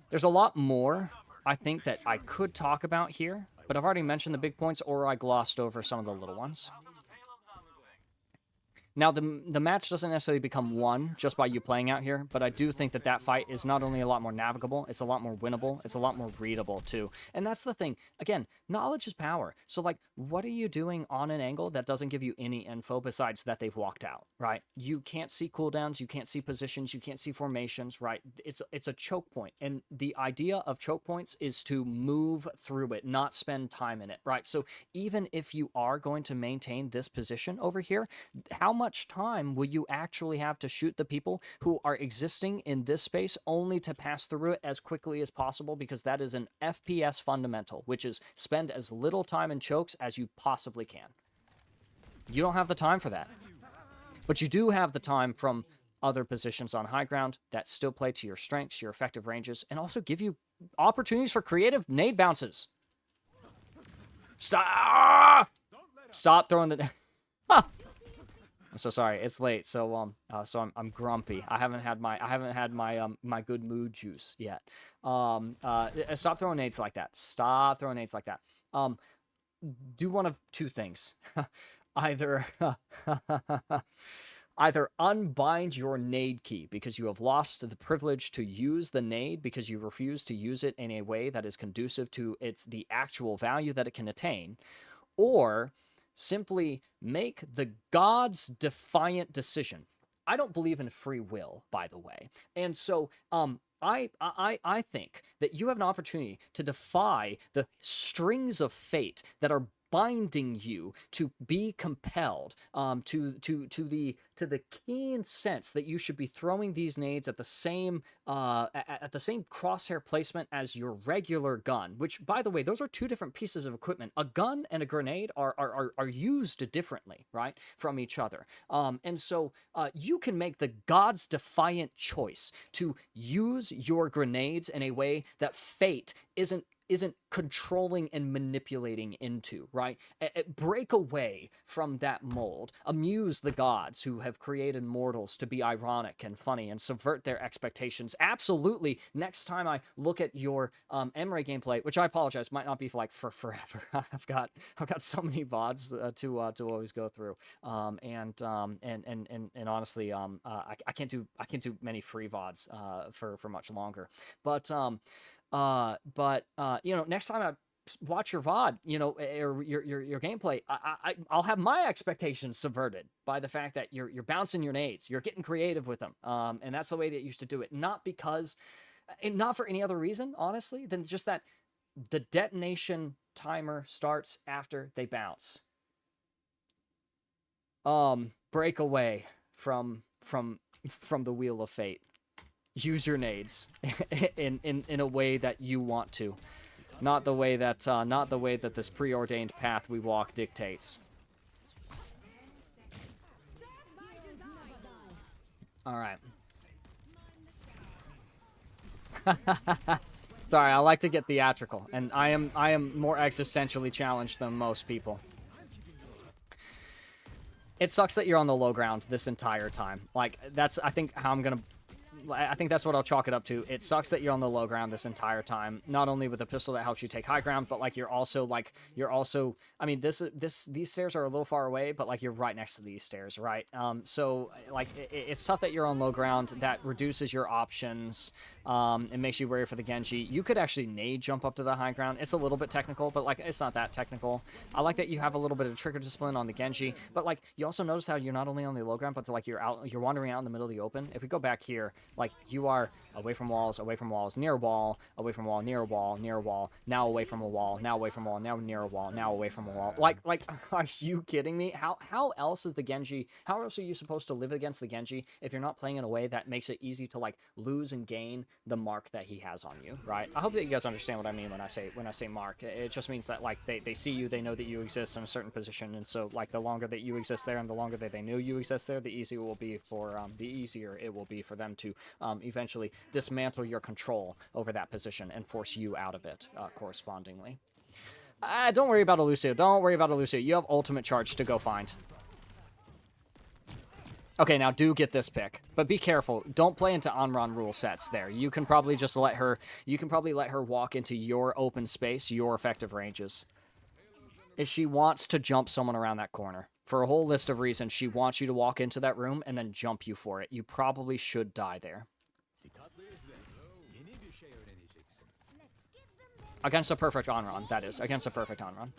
S1: There's a lot more, I think, that I could talk about here, but I've already mentioned the big points, or I glossed over some of the little ones. Now, the match doesn't necessarily become won just by you playing out here, but I do think that that fight is not only a lot more navigable, it's a lot more winnable, it's a lot more readable, too. And that's the thing. Again, knowledge is power. So, like, what are you doing on an angle that doesn't give you any info besides that they've walked out, right? You can't see cooldowns, you can't see positions, you can't see formations, right? It's a choke point, and the idea of choke points is to move through it, not spend time in it, right? So even if you are going to maintain this position over here, how much time will you actually have to shoot the people who are existing in this space only to pass through it as quickly as possible? Because that is an FPS fundamental, which is spend as little time in chokes as you possibly can. You don't have the time for that. But you do have the time from other positions on high ground that still play to your strengths, your effective ranges, and also give you opportunities for creative nade bounces. Stop throwing the... I'm so sorry. It's late, so I'm grumpy. I haven't had my good mood juice yet. Stop throwing nades like that. Stop throwing nades like that. Do one of 2 things. Either unbind your nade key because you have lost the privilege to use the nade because you refuse to use it in a way that is conducive to the actual value that it can attain, or simply make the gods defiant decision. I don't believe in free will, by the way. And so I think that you have an opportunity to defy the strings of fate that are binding you to be compelled to the keen sense that you should be throwing these nades at the same crosshair placement as your regular gun, which, by the way, those are two different pieces of equipment. A gun and a grenade are used differently, right, from each other. And so you can make the gods defiant choice to use your grenades in a way that fate isn't controlling and manipulating into, right? Break away from that mold. Amuse the gods who have created mortals to be ironic and funny and subvert their expectations. Absolutely. Next time I look at your Emre gameplay, which I apologize, might not be for forever. I've got so many VODs to always go through. And honestly, I can't do many free VODs for much longer. But you know, next time I watch your VOD, you know, or your gameplay, I'll have my expectations subverted by the fact that you're bouncing your nades, you're getting creative with them, and that's the way that you used to do it. Not because, and not for any other reason, honestly, than just that the detonation timer starts after they bounce. Break away from the wheel of fate. Use your nades in a way that you want to, not the way that this preordained path we walk dictates. All right. Sorry, I like to get theatrical, and I am more existentially challenged than most people. It sucks that you're on the low ground this entire time. Like, that's, I think, how I'm gonna. I think that's what I'll chalk it up to. It sucks that you're on the low ground this entire time. Not only with a pistol that helps you take high ground, but like you're also, I mean, these stairs are a little far away, but like you're right next to these stairs, right? So like it's tough that you're on low ground. That reduces your options. It makes you worry for the Genji. You could actually nade jump up to the high ground. It's a little bit technical, but like it's not that technical. I like that you have a little bit of trigger discipline on the Genji, but like you also notice how you're not only on the low ground, but like you're wandering out in the middle of the open. If we go back here, like you are away from walls, near a wall, away from a wall, near a wall, near a wall, now away from a wall, now away from a wall, now near a wall, now away from a wall. Like, are you kidding me? How else is the Genji? How else are you supposed to live against the Genji if you're not playing in a way that makes it easy to like lose and gain the mark that he has on you, right? I hope that you guys understand what I mean when I say mark. It just means that like they see you, they know that you exist in a certain position, and so like the longer that you exist there and the longer that they know you exist there, the easier it will be for them to eventually dismantle your control over that position and force you out of it correspondingly. Don't worry about Elucio. Don't worry about Elucio. You have ultimate charge to go find. Okay, now do get this pick, but be careful. Don't play into Anran rule sets there. You can probably just let her, walk into your open space, your effective ranges. If she wants to jump someone around that corner, for a whole list of reasons, she wants you to walk into that room and then jump you for it. You probably should die there. Against a perfect Anran, that is. Against a perfect Anran.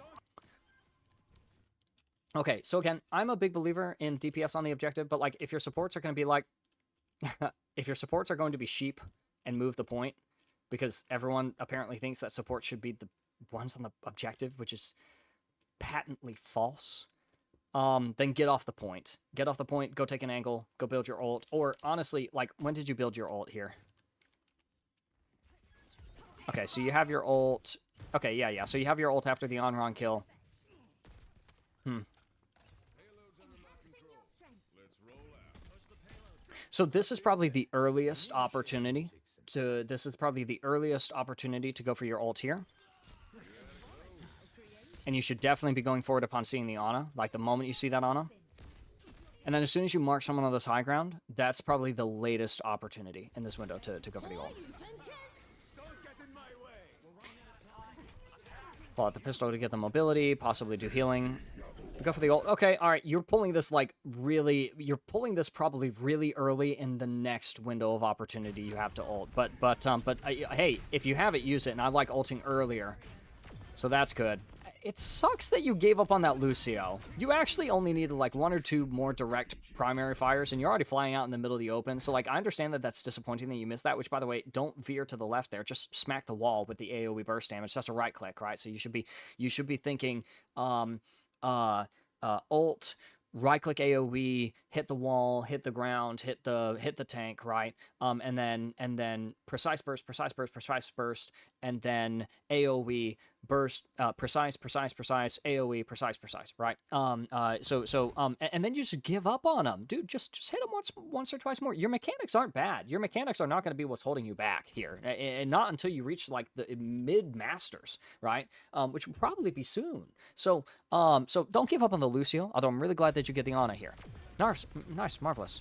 S1: Okay, so again, I'm a big believer in DPS on the objective, but like if your supports are going to be like, if your supports are going to be sheep and move the point, because everyone apparently thinks that support should be the ones on the objective, which is patently false, then get off the point. Get off the point, go take an angle, go build your ult, or honestly, like, when did you build your ult here? Okay, so you have your ult. Okay, yeah, so you have your ult after the Anran kill. So this is probably the earliest opportunity to go for your ult here. And you should definitely be going forward upon seeing the Ana, like the moment you see that Ana. And then as soon as you mark someone on this high ground, that's probably the latest opportunity in this window to go for the ult. Pull out the pistol to get the mobility, possibly do healing. Go for the ult. Okay, all right. You're pulling this probably really early in the next window of opportunity you have to ult. But hey, if you have it, use it. And I like ulting earlier, so that's good. It sucks that you gave up on that Lucio. You actually only needed like 1 or 2 more direct primary fires, and you're already flying out in the middle of the open. So like, I understand that that's disappointing that you missed that. Which, by the way, don't veer to the left there. Just smack the wall with the AOE burst damage. That's a right click, right? So you should be thinking, alt. Right click AOE, hit the wall, hit the ground, hit the tank, right? And then precise burst, and then AOE burst, precise, AOE, precise, right? And then you just give up on them, dude. Just hit them once or twice more. Your mechanics aren't bad. Your mechanics are not going to be what's holding you back here, and not until you reach like the mid masters, right? Which will probably be soon. So don't give up on the Lucio. Although I'm really glad that you get the Ana here. Nice, marvelous.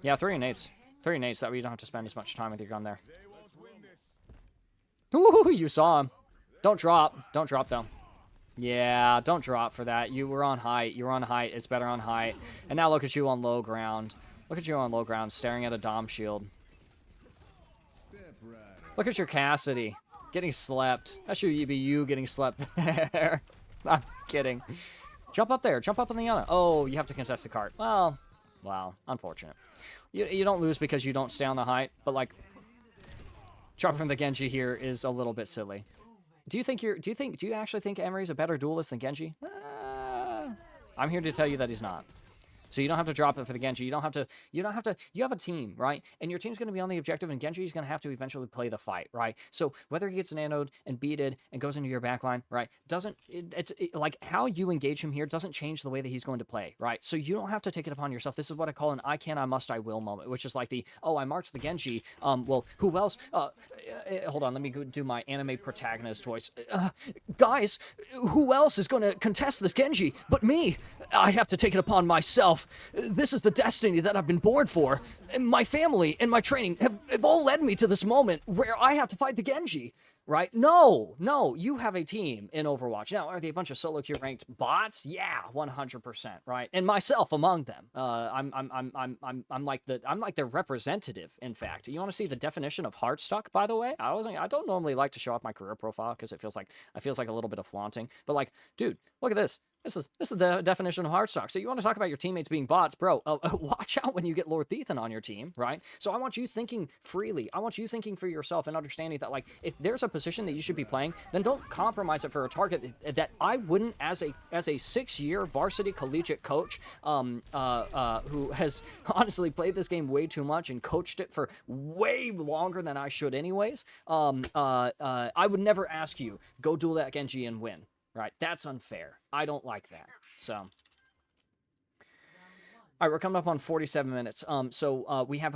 S1: Yeah, 3 nades. 3 nades, that way you don't have to spend as much time with your gun there. Ooh, you saw him. Don't drop, though. Yeah, don't drop for that. You were on height. It's better on height. And now look at you on low ground. Staring at a Dom shield. Look at your Cassidy. Getting slept. That should be you getting slept there. I'm kidding. Jump up there. Jump up on the Ana. Oh, you have to contest the cart. Well, wow. Unfortunate. You don't lose because you don't stay on the height, but like, dropping from the Genji here is a little bit silly. Do you actually think Emery's a better duelist than Genji? I'm here to tell you that he's not. So you don't have to drop it for the Genji. You have a team, right? And your team's going to be on the objective, and Genji's going to have to eventually play the fight, right? So whether he gets nanoed and beated and goes into your backline, right, like how you engage him here doesn't change the way that he's going to play, right? So you don't have to take it upon yourself. This is what I call an I can, I must, I will moment, which is like the, oh, I marched the Genji. Well, who else? Hold on, let me go do my anime protagonist voice. Guys, who else is going to contest this Genji but me? I have to take it upon myself. This is the destiny that I've been born for. And my family and my training have all led me to this moment where I have to fight the Genji. Right? No, you have a team in Overwatch. Now, are they a bunch of solo queue ranked bots? Yeah, 100%, right? And myself among them. I'm like their representative, in fact. You want to see the definition of Heartstuck, by the way? I don't normally like to show off my career profile because it feels like a little bit of flaunting. But like, dude, look at this. This is the definition of Heartstock. So you want to talk about your teammates being bots, bro, watch out when you get Lord Thethan on your team, right? So I want you thinking freely. I want you thinking for yourself and understanding that, like, if there's a position that you should be playing, then don't compromise it for a target that I wouldn't, as a 6-year varsity collegiate coach who has honestly played this game way too much and coached it for way longer than I should anyways, I would never ask you, go duel that Genji and win. Right, that's unfair. I don't like that. So, all right, we're coming up on 47 minutes. We have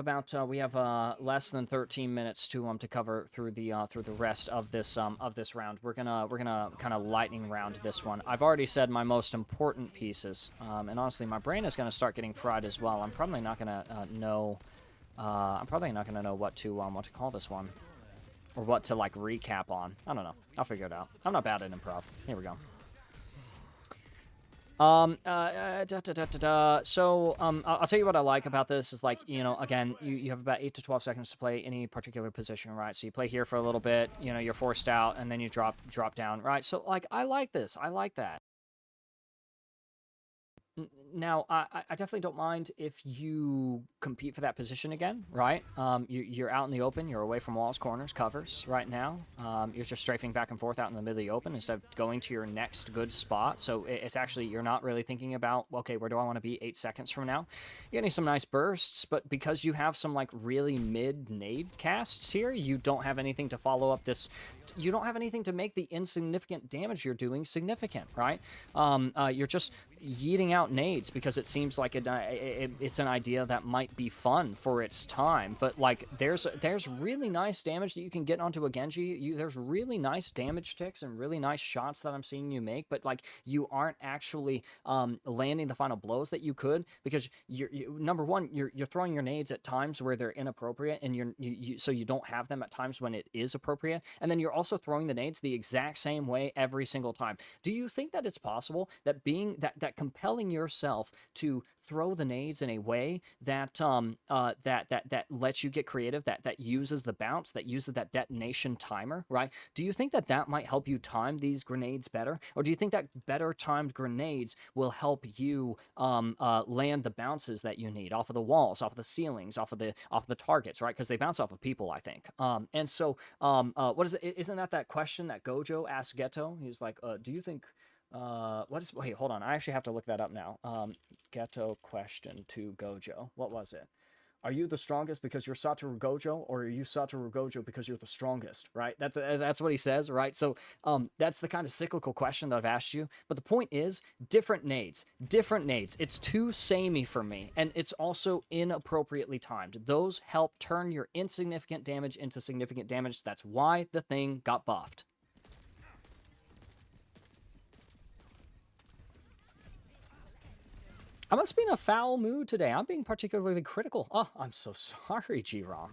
S1: less than 13 minutes to cover through the rest of this round. We're gonna kind of lightning round this one. I've already said my most important pieces, and honestly, my brain is gonna start getting fried as well. I'm probably not gonna know. What to call this one. Or what to, like, recap on. I don't know. I'll figure it out. I'm not bad at improv. Here we go. So, I'll tell you what I like about this is, like, you know, again, you have about 8 to 12 seconds to play any particular position, right? So you play here for a little bit, you know, you're forced out, and then you drop down, right? So, like, I like this. I like that. Now, I definitely don't mind if you compete for that position again, right? You're out in the open. You're away from walls, corners, covers right now. You're just strafing back and forth out in the middle of the open instead of going to your next good spot. So it's actually, you're not really thinking about, okay, where do I want to be 8 seconds from now? You're getting some nice bursts, but because you have some, like, really mid nade casts here, you don't have anything to follow up this. You don't have anything to make the insignificant damage you're doing significant, right? You're just yeeting out nades because it seems like it's an idea that might be fun for its time, but like there's really nice damage that you can get onto a Genji. There's really nice damage ticks and really nice shots that I'm seeing you make, but like you aren't actually landing the final blows that you could because number one, you're throwing your nades at times where they're inappropriate, and so you don't have them at times when it is appropriate, and then you're also throwing the nades the exact same way every single time. Do you think that it's possible that being that compelling yourself yourself to throw the nades in a way that that lets you get creative, that uses the bounce, that uses that detonation timer, right? Do you think that that might help you time these grenades better, or do you think that better timed grenades will help you land the bounces that you need off of the walls, off of the ceilings, off of the targets, right? Because they bounce off of people, I think. And so, what is it? Isn't that question that Gojo asked Ghetto? He's like, do you think? What is? Wait, hold on. I actually have to look that up now. Ghetto question to Gojo. What was it? Are you the strongest because you're Satoru Gojo, or are you Satoru Gojo because you're the strongest? Right. That's what he says. Right. So that's the kind of cyclical question that I've asked you. But the point is, different nades, different nades. It's too samey for me, and it's also inappropriately timed. Those help turn your insignificant damage into significant damage. That's why the thing got buffed. I must be in a foul mood today. I'm being particularly critical. Oh, I'm so sorry, GRom.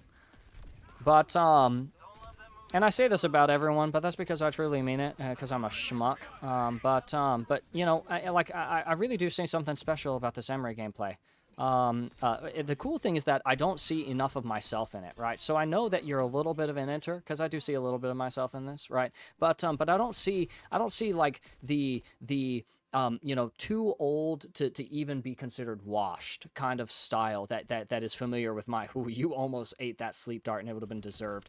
S1: But, and I say this about everyone, but that's because I truly mean it, because I'm a schmuck. But you know, I really do see something special about this Emre gameplay. The cool thing is that I don't see enough of myself in it, right? So I know that you're a little bit of an enter, because I do see a little bit of myself in this, right? But I don't see like the you know, too old to even be considered washed kind of style that is familiar with my, ooh, you almost ate that sleep dart and it would have been deserved.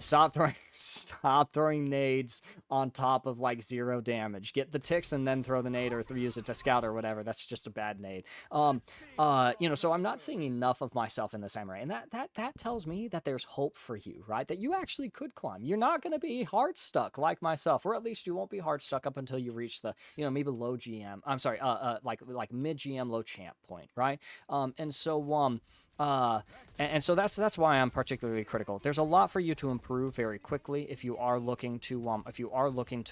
S1: Stop throwing nades on top of like 0 damage. Get the ticks and then throw the nade, or use it to scout or whatever. That's just a bad nade. You know, so I'm not seeing enough of myself in the samurai, and that tells me that there's hope for you, right? That you actually could climb. You're not going to be hard stuck like myself, or at least you won't be hard stuck up until you reach the, you know, maybe low GM. I'm sorry, like mid GM, low champ point, right? And so and so that's why I'm particularly critical. There's a lot for you to improve very quickly if you are looking to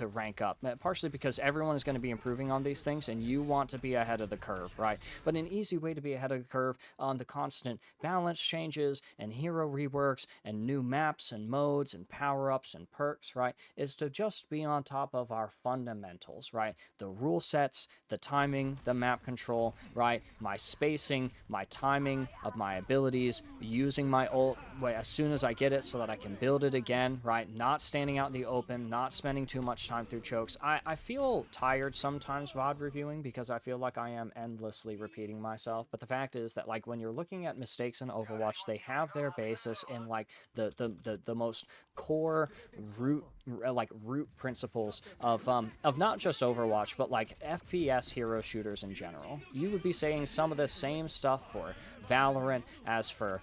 S1: rank up. Partially because everyone is going to be improving on these things, and you want to be ahead of the curve, right? But an easy way to be ahead of the curve on the constant balance changes and hero reworks and new maps and modes and power-ups and perks, right, is to just be on top of our fundamentals, right? The rule sets, the timing, the map control, right? My spacing, my timing of my abilities, using my ult as soon as I get it so that I can build it again, right? Not standing out in the open, not spending too much time through chokes. I feel tired sometimes VOD reviewing because I feel like I am endlessly repeating myself. But the fact is that, like, when you're looking at mistakes in Overwatch, they have their basis in like the most core root principles of not just Overwatch, but like FPS hero shooters in general. You would be saying some of the same stuff for Valorant, as for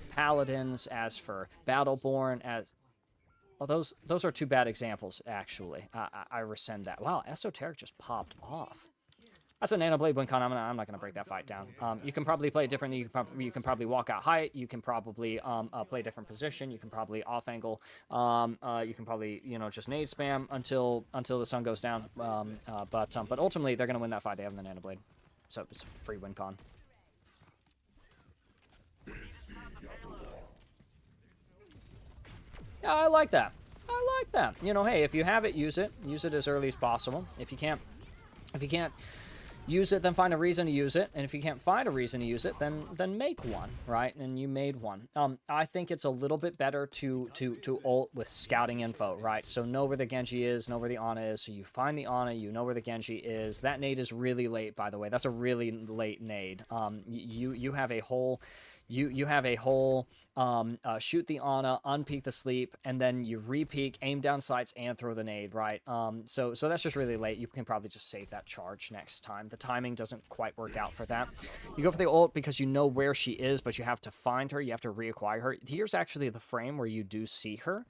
S1: Paladins, as for Battleborn, as well, those are two bad examples, actually. I rescind that. Wow, Esoteric just popped off. That's a Nanoblade win con. I'm not gonna break that fight down. You can probably play it differently. You can probably walk out height. You can probably play a different position. You can probably off angle. You can probably, you know, just nade spam until the sun goes down. But ultimately they're gonna win that fight. They have the Nanoblade, so it's a free win con. Yeah, I like that. I like that. You know, hey, if you have it, use it. Use it as early as possible. If you can't use it, then find a reason to use it. And if you can't find a reason to use it, then make one, right? And you made one. I think it's a little bit better to ult with scouting info, right? So know where the Genji is, know where the Ana is. So you find the Ana, you know where the Genji is. That nade is really late, by the way. That's a really late nade. You have a whole shoot the Ana, unpeak the sleep, and then you re-peek, aim down sights, and throw the nade, right? So that's just really late. You can probably just save that charge next time. The timing doesn't quite work out for that. You go for the ult because you know where she is, but you have to find her. You have to reacquire her. Here's actually the frame where you do see her,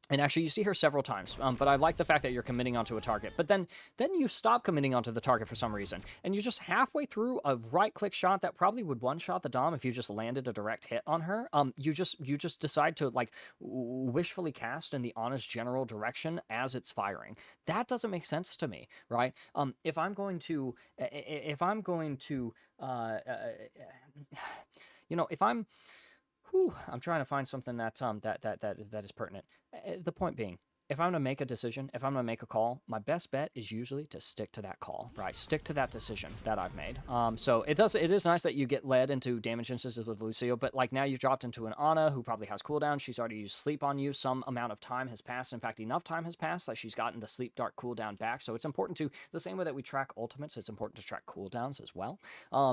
S1: and actually, you see her several times, but I like the fact that you're committing onto a target. But then you stop committing onto the target for some reason, and you're just halfway through a right-click shot that probably would one-shot the Dom if you just landed a direct hit on her. You just decide to like wishfully cast in the Ana's general direction as it's firing. That doesn't make sense to me, right? If I'm going to, you know, if I'm trying to find something that is pertinent. The point being, if I'm gonna make a decision, if I'm gonna make a call, my best bet is usually to stick to that call, right? Stick to that decision that I've made. So it is nice that you get led into damage instances with Lucio, but like now you've dropped into an Ana who probably has cooldown. She's already used sleep on you. Some amount of time has passed. In fact, enough time has passed that she's gotten the sleep dark cooldown back. So it's important to, the same way that we track ultimates, it's important to track cooldowns as well.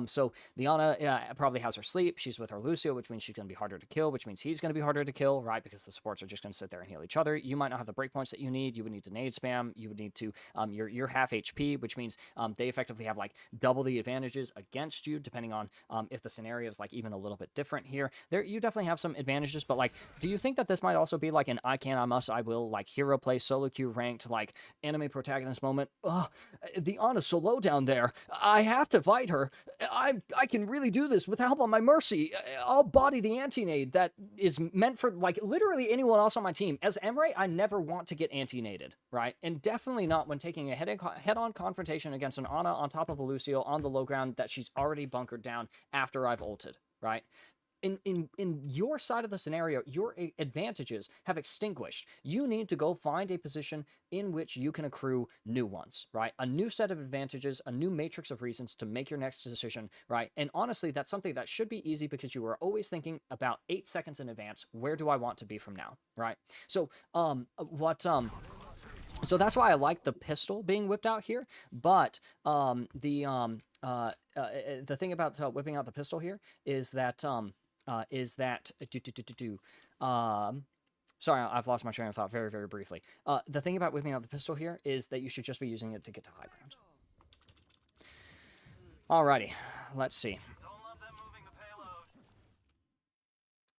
S1: So the Ana probably has her sleep. She's with her Lucio, which means she's gonna be harder to kill, which means he's gonna be harder to kill, right? Because the supports are just gonna sit there and heal each other. You might not have the breakpoints that you need. You would need to nade spam. You would need to you're half HP, which means they effectively have like double the advantages against you, depending on if the scenario is like even a little bit different here. There, you definitely have some advantages, but like, do you think that this might also be like an I can, I must, I will, like hero play, solo queue ranked, like anime protagonist moment? The Ana's so low down there. I have to fight her. I can really do this with help on my mercy. I'll body the anti-nade that is meant for like literally anyone else on my team. As Emre, I never want to get anti-naded, right? And definitely not when taking a head-on confrontation against an Ana on top of a Lucio on the low ground that she's already bunkered down after I've ulted, right? In your side of the scenario, your advantages have extinguished. You need to go find a position in which you can accrue new ones, right? A new set of advantages, a new matrix of reasons to make your next decision, right? And honestly, that's something that should be easy because you are always thinking about 8 seconds in advance. Where do I want to be from now, right? So, so that's why I like the pistol being whipped out here, but the thing about whipping out the pistol here is that sorry, I've lost my train of thought very, very briefly. The thing about whipping out the pistol here is that you should just be using it to get to high ground. Alrighty, let's see.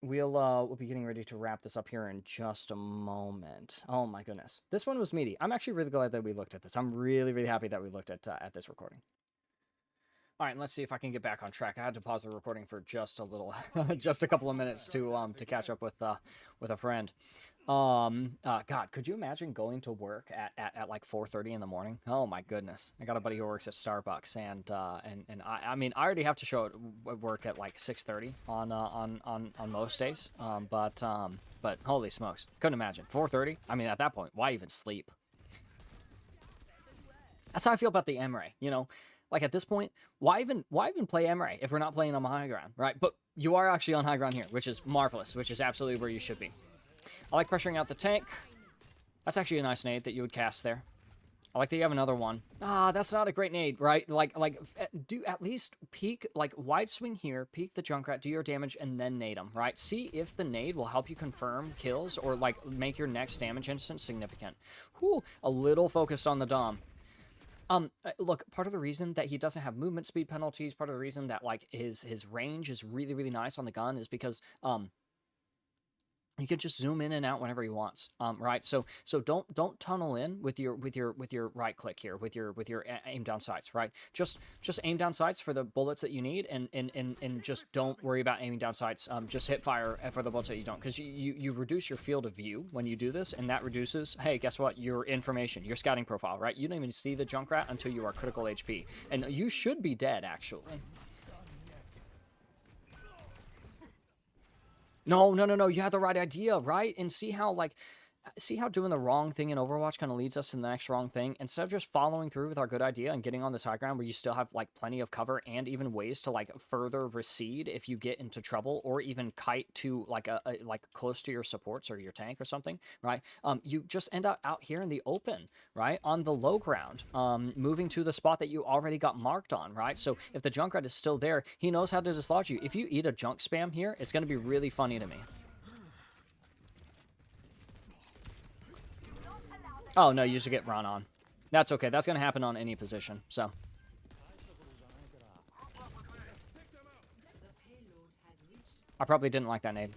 S1: We'll be getting ready to wrap this up here in just a moment. Oh my goodness, this one was meaty. I'm actually really glad that we looked at this. I'm really, really happy that we looked at this recording. All right, let's see if I can get back on track. I had to pause the recording for just a little, just a couple of minutes to catch up with a friend. God, could you imagine going to work at like 4:30 in the morning? Oh my goodness, I got a buddy who works at Starbucks, and I mean, I already have to show at work at like 6:30 on most days. But holy smokes, couldn't imagine 4:30. I mean, at that point, why even sleep? That's how I feel about the Emre, you know. Like at this point, why even play Emre if we're not playing on high ground, right? But you are actually on high ground here, which is marvelous, which is absolutely where you should be. I like pressuring out the tank. That's actually a nice nade that you would cast there. I like that you have another one. That's not a great nade, right? Like do at least peek, like wide swing here, peek the Junkrat, do your damage, and then nade him, right? See if the nade will help you confirm kills or like make your next damage instance significant. Whew, a little focused on the Dom. Look, part of the reason that he doesn't have movement speed penalties, part of the reason that like his range is really, really nice on the gun is because he can just zoom in and out whenever he wants, right? So don't tunnel in with your right click here, with your aim down sights, right? Just aim down sights for the bullets that you need, and just don't worry about aiming down sights. Just hit fire for the bullets that you don't, because you reduce your field of view when you do this, and that reduces, hey, guess what? Your information, your scouting profile, right? You don't even see the Junkrat until you are critical HP, and you should be dead actually. No, you had the right idea, right? And see how, like, see how doing the wrong thing in Overwatch kind of leads us to the next wrong thing? Instead of just following through with our good idea and getting on this high ground where you still have, like, plenty of cover and even ways to, like, further recede if you get into trouble, or even kite to, like, like, close to your supports or your tank or something, right? You just end up out here in the open, right? On the low ground, moving to the spot that you already got marked on, right? So if the Junkrat is still there, he knows how to dislodge you. If you eat a junk spam here, it's going to be really funny to me. Oh, no, you just get run on. That's okay. That's going to happen on any position, so. I probably didn't like that nade.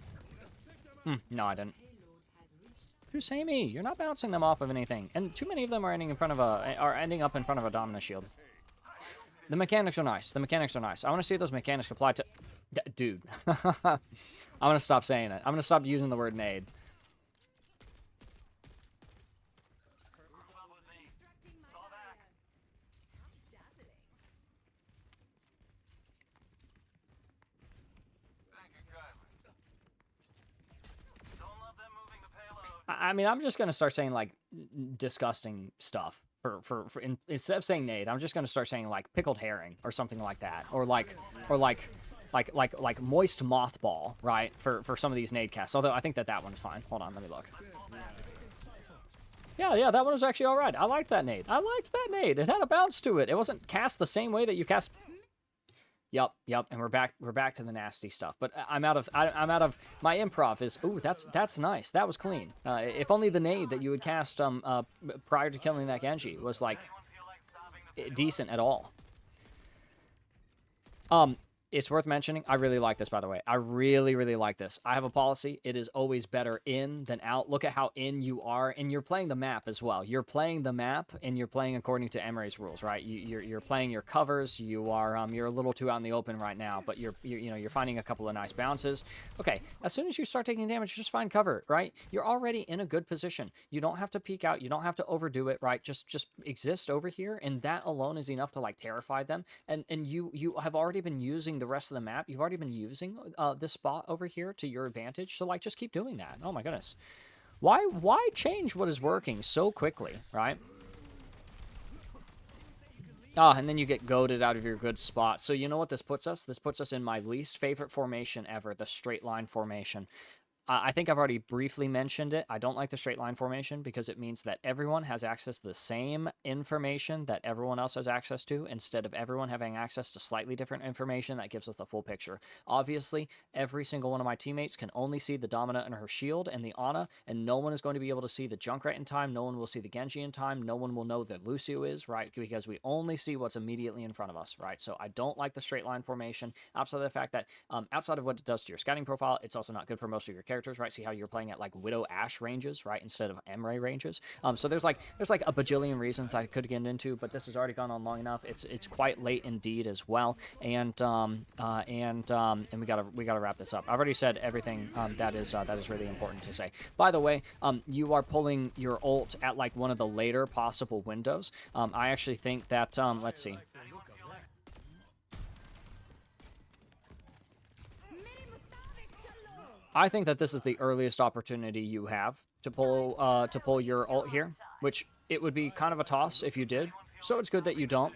S1: No, I didn't. Husseini, you're not bouncing them off of anything. And too many of them are ending up in front of a Dominus shield. The mechanics are nice. The mechanics are nice. I want to see those mechanics apply to... Dude. I'm going to stop saying it. I'm going to stop using the word nade. I mean, I'm just gonna start saying like disgusting stuff instead of saying nade. I'm just gonna start saying like pickled herring or something like that, or like moist mothball, right? For some of these nade casts. Although I think that one's fine. Hold on, let me look. Yeah, that one was actually all right. I liked that nade. It had a bounce to it. It wasn't cast the same way that you cast. Yep. And we're back to the nasty stuff. But I'm out of my improv is. Ooh, that's nice. That was clean. If only the nade that you would cast prior to killing that Genji was like decent at all. It's worth mentioning. I really like this, by the way. I really, really like this. I have a policy. It is always better in than out. Look at how in you are, and you're playing the map as well. You're playing the map, and you're playing according to Emre's rules, right? You're playing your covers. You're a little too out in the open right now, but you're finding a couple of nice bounces. Okay, as soon as you start taking damage, just find cover, right? You're already in a good position. You don't have to peek out. You don't have to overdo it, right? Just exist over here, and that alone is enough to like terrify them. And you have already been using the rest of the map. You've already been using this spot over here to your advantage, so like just keep doing that. Oh my goodness, why change what is working so quickly, right? And then you get goaded out of your good spot. So you know what this puts us? This puts us in my least favorite formation ever, the straight line formation. I think I've already briefly mentioned it. I don't like the straight line formation because it means that everyone has access to the same information that everyone else has access to, instead of everyone having access to slightly different information that gives us the full picture. Obviously, every single one of my teammates can only see the Domina and her shield and the Ana, and no one is going to be able to see the Junkrat in time. No one will see the Genji in time. No one will know that Lucio is, right? Because we only see what's immediately in front of us, right? So I don't like the straight line formation, outside of the fact that outside of what it does to your scouting profile, it's also not good for most of your characters, right? See how you're playing at like Widow Ashe ranges, right, instead of Emre ranges. So there's like a bajillion reasons I could get into, but this has already gone on long enough. It's quite late indeed as well, and we gotta wrap this up. I've already said everything that is really important to say. By the way, you are pulling your ult at like one of the later possible windows. I actually think that let's see. I think that this is the earliest opportunity you have to pull your ult here, which it would be kind of a toss if you did. So it's good that you don't.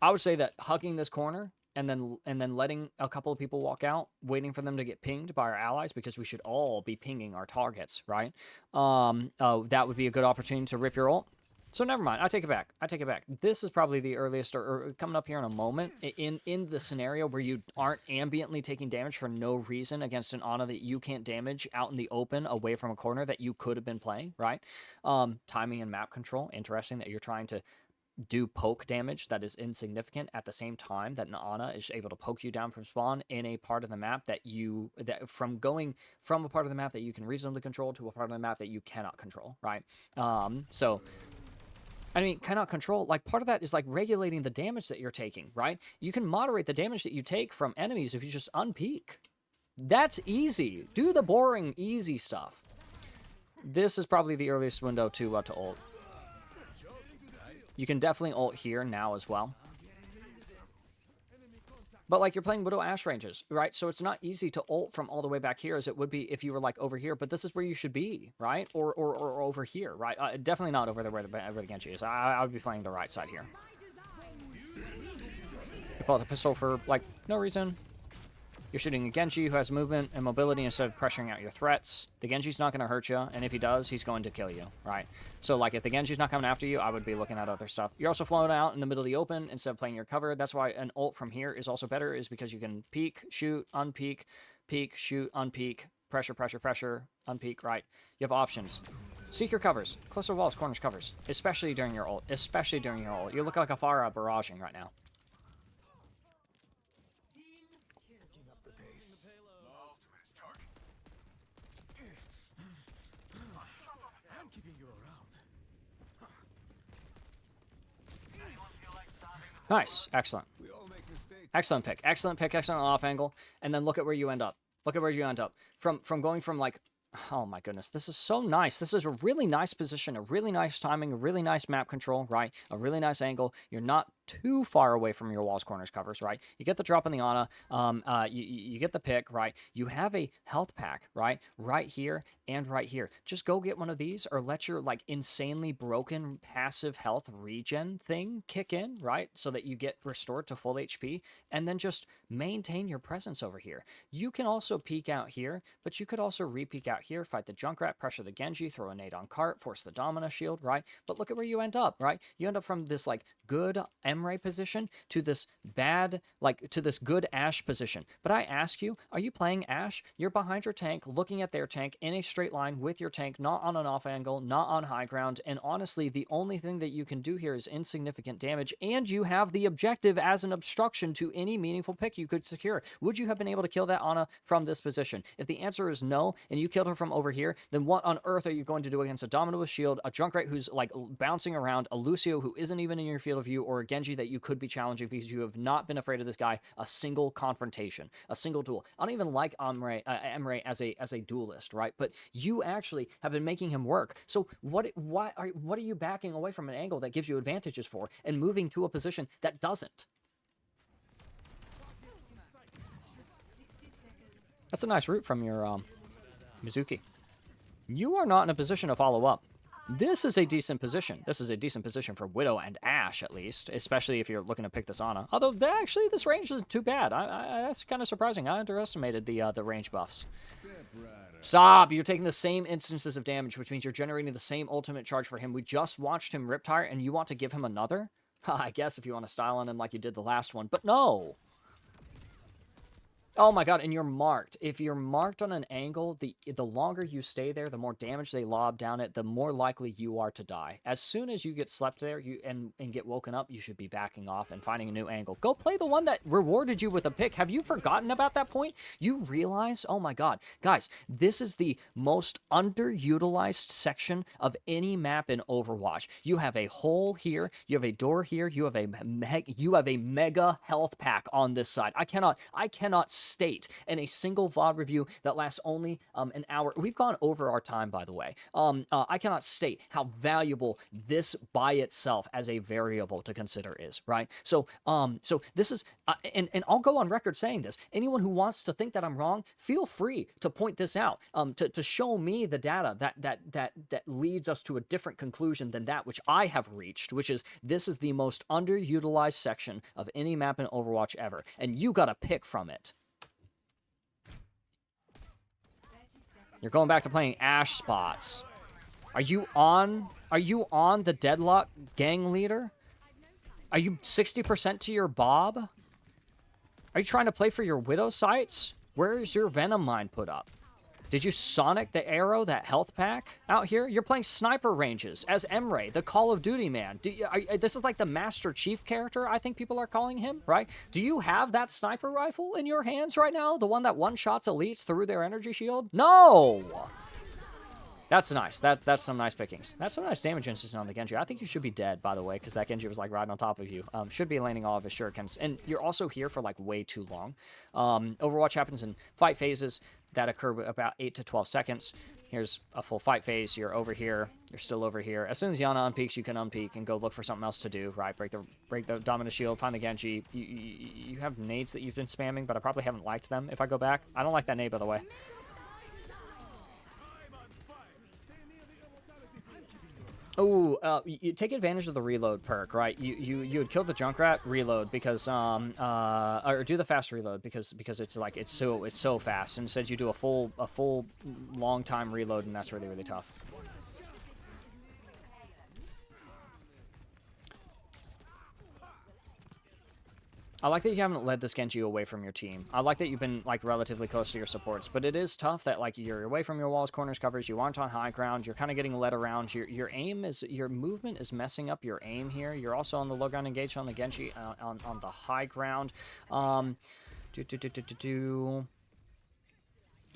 S1: I would say that hugging this corner and then letting a couple of people walk out, waiting for them to get pinged by our allies, because we should all be pinging our targets, right? That would be a good opportunity to rip your ult. So never mind. I take it back. This is probably the earliest, or coming up here in a moment, in the scenario where you aren't ambiently taking damage for no reason against an Ana that you can't damage out in the open away from a corner that you could have been playing, right? Timing and map control. Interesting that you're trying to do poke damage that is insignificant at the same time that an Ana is able to poke you down from spawn in a part of the map from going from a part of the map that you can reasonably control to a part of the map that you cannot control, right? So I mean, cannot control, like, part of that is, like, regulating the damage that you're taking, right? You can moderate the damage that you take from enemies if you just unpeak. That's easy. Do the boring, easy stuff. This is probably the earliest window to ult. You can definitely ult here now as well. But, like, you're playing Widow Ashe ranges, right? So it's not easy to ult from all the way back here as it would be if you were, like, over here. But this is where you should be, right? Or over here, right? Definitely not over there where the Genji is. I would be playing the right side here. You pull out the pistol for, like, no reason. You're shooting a Genji who has movement and mobility instead of pressuring out your threats. The Genji's not going to hurt you, and if he does, he's going to kill you, right? So, like, if the Genji's not coming after you, I would be looking at other stuff. You're also floating out in the middle of the open instead of playing your cover. That's why an ult from here is also better, is because you can peek, shoot, unpeek, peek, shoot, unpeek, pressure, pressure, pressure, unpeek, right? You have options. Seek your covers. Closer walls, corners, covers. Especially during your ult. Especially during your ult. You look like a Pharah barraging right now. Nice. Excellent. Excellent pick. Excellent pick. Excellent off angle. And then look at where you end up. Look at where you end up. From going from, like, oh my goodness, this is so nice. This is a really nice position, a really nice timing, a really nice map control, right? A really nice angle. You're not too far away from your walls, corners, covers, right? You get the drop on the Ana, you get the pick, right? You have a health pack, right? Right here and right here. Just go get one of these or let your like insanely broken passive health regen thing kick in, right? So that you get restored to full HP, and then just maintain your presence over here. You can also peek out here, but you could also re-peek out here, fight the Junkrat, pressure the Genji, throw a nade on cart, force the Domina shield, right? But look at where you end up, right? You end up from this like good Emre position to this bad, like to this good Ashe position. But I ask you, are you playing Ashe? You're behind your tank, looking at their tank in a straight line with your tank, not on an off angle, not on high ground, and honestly, the only thing that you can do here is insignificant damage, and you have the objective as an obstruction to any meaningful pick you could secure. Would you have been able to kill that Ana from this position? If the answer is no, and you killed her from over here, then what on earth are you going to do against a Domino with shield, a Junkrat who's like bouncing around, a Lucio who isn't even in your field of view, or a Genji that you could be challenging because you have not been afraid of this guy a single confrontation, a single duel? I don't even like Emre as a duelist, right? But you actually have been making him work. So what are you backing away from an angle that gives you advantages for and moving to a position that doesn't? That's a nice route from your Mizuki. You are not in a position to follow up. This is a decent position. This is a decent position for Widow and Ashe, at least, especially if you're looking to pick this Ana. Although, actually, this range isn't too bad. That's kind of surprising. I underestimated the range buffs. Stop! You're taking the same instances of damage, which means you're generating the same ultimate charge for him. We just watched him Riptire, and you want to give him another? I guess if you want to style on him like you did the last one, but no! Oh my god, and you're marked. If you're marked on an angle, the longer you stay there, the more damage they lob down it, the more likely you are to die. As soon as you get slept there and get woken up, you should be backing off and finding a new angle. Go play the one that rewarded you with a pick. Have you forgotten about that point? You realize, oh my god, guys, this is the most underutilized section of any map in Overwatch. You have a hole here, you have a door here, you have a mega health pack on this side. I cannot state in a single VOD review that lasts only an hour. We've gone over our time, by the way. I cannot state how valuable this by itself as a variable to consider is, right? So this is, and I'll go on record saying this. Anyone who wants to think that I'm wrong, feel free to point this out, to show me the data that leads us to a different conclusion than that which I have reached, which is this is the most underutilized section of any map in Overwatch ever, and you got to pick from it. You're going back to playing Ashe spots. Are you on the Deadlock gang leader? Are you 60% to your Bob? Are you trying to play for your Widow sites? Where is your Venom mine put up? Did you Sonic the Arrow, that health pack out here? You're playing sniper ranges as Emre, the Call of Duty man. This is like the Master Chief character, I think people are calling him, right? Do you have that sniper rifle in your hands right now? The one that one-shots elites through their energy shield? No! That's nice. That's some nice pickings. That's some nice damage instance on the Genji. I think you should be dead, by the way, because that Genji was like riding on top of you. Should be landing all of his shurikens. And you're also here for like way too long. Overwatch happens in fight phases that occur about 8 to 12 seconds. Here's a full fight phase. You're over here. You're still over here. As soon as Yana unpeaks, you can unpeak and go look for something else to do, right? Break the Dominus shield, find the Genji. You have nades that you've been spamming, but I probably haven't liked them if I go back. I don't like that nade, by the way. Oh, you take advantage of the reload perk, right? You would kill the Junkrat, reload because or do the fast reload because it's like it's so fast. Instead, you do a full long time reload, and that's really tough. I like that you haven't led this Genji away from your team. I like that you've been like relatively close to your supports, but it is tough that like you're away from your walls, corners, covers. You aren't on high ground. You're kind of getting led around. Your movement is messing up your aim here. You're also on the low ground engaged on the Genji on the high ground. I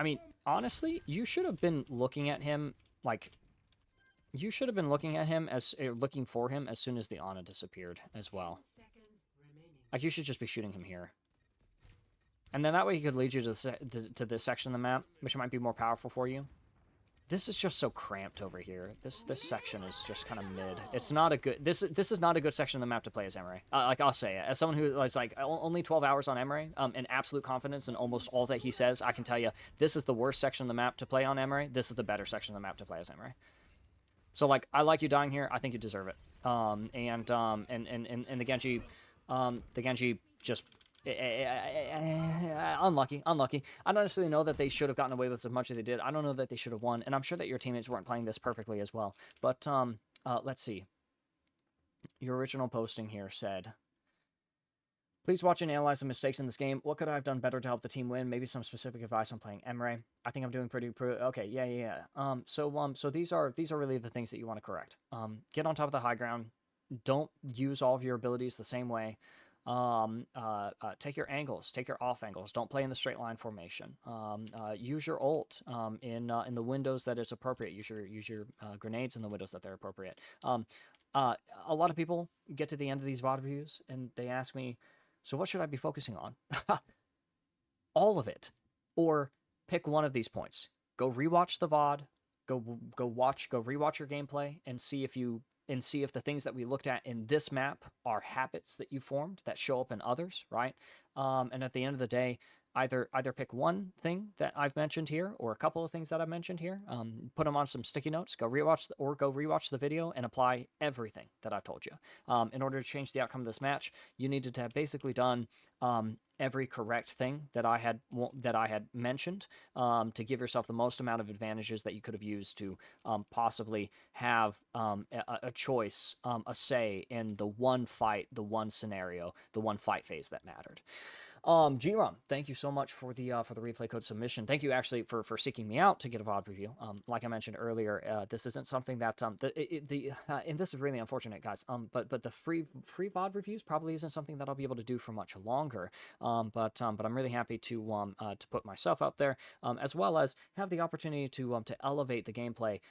S1: mean, honestly, you should have been looking at him like. You should have been looking at him as looking for him as soon as the Ana disappeared as well. Like, you should just be shooting him here. And then that way he could lead you to this section of the map, which might be more powerful for you. This is just so cramped over here. This section is just kind of mid. It's not a good. This is not a good section of the map to play as Emre. Like I'll say it as someone who is like only 12 hours on Emre, and absolute confidence in almost all that he says. I can tell you this is the worst section of the map to play on Emre. This is the better section of the map to play as Emre. So like I like you dying here. I think you deserve it. And the Genji just unlucky. I don't necessarily know that they should have gotten away with as much as they did. I don't know that they should have won, and I'm sure that your teammates weren't playing this perfectly as well. But let's see. Your original posting here said, please watch and analyze the mistakes in this game. What could I have done better to help the team win? Maybe some specific advice on playing Emre. I think I'm doing pretty okay. Yeah. So these are really the things that you want to correct. Get on top of the high ground. Don't use all of your abilities the same way. Take your angles, take your off angles. Don't play in the straight line formation. Use your ult in the windows that is appropriate. Use your grenades in the windows that they're appropriate. A lot of people get to the end of these VOD reviews and they ask me, so what should I be focusing on? All of it, or pick one of these points. Go rewatch the VOD. Go rewatch your gameplay and see if the things that we looked at in this map are habits that you formed that show up in others, right? And at the end of the day, either pick one thing that I've mentioned here or a couple of things that I've mentioned here, put them on some sticky notes, go rewatch the video and apply everything that I've told you. In order to change the outcome of this match, you needed to have basically done every correct thing that I had mentioned to give yourself the most amount of advantages that you could have used to possibly have a choice, a say in the one fight, the one scenario, the one fight phase that mattered. GRom, thank you so much for the replay code submission. Thank you actually for seeking me out to get a VOD review. Like I mentioned earlier, this isn't something that and this is really unfortunate, guys. But the free VOD reviews probably isn't something that I'll be able to do for much longer. But I'm really happy to put myself out there, as well as have the opportunity to elevate the gameplay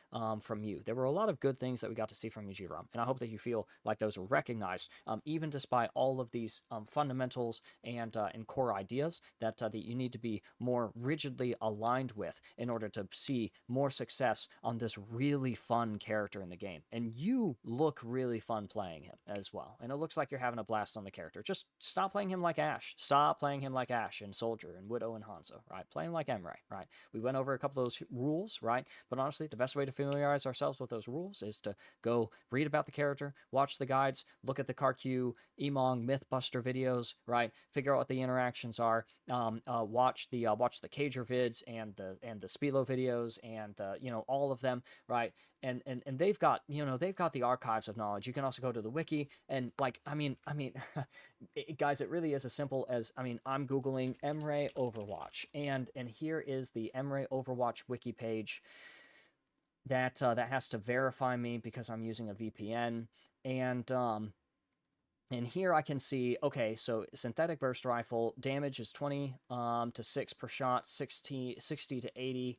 S1: from you. There were a lot of good things that we got to see from you, GRom, and I hope that you feel like those were recognized, even despite all of these fundamentals and core ideas that you need to be more rigidly aligned with in order to see more success on this really fun character in the game. And you look really fun playing him as well. And it looks like you're having a blast on the character. Just stop playing him like Ashe. Stop playing him like Ashe and Soldier and Widow and Hanzo, right? Play him like Emre, right? We went over a couple of those rules, right? But honestly, the best way to familiarize ourselves with those rules is to go read about the character, watch the guides, look at the CarQ, Emong, Mythbuster videos, right? Figure out what the interactions are. Watch the Cager vids and the Spilo videos and all of them, right? And they've got the archives of knowledge. You can also go to the wiki and guys, it really is as simple as I'm googling Emre Overwatch and here is the Emre Overwatch wiki page that has to verify me because I'm using a VPN and here I can see, okay, so synthetic burst rifle, damage is 20 to 6 per shot, 60 to 18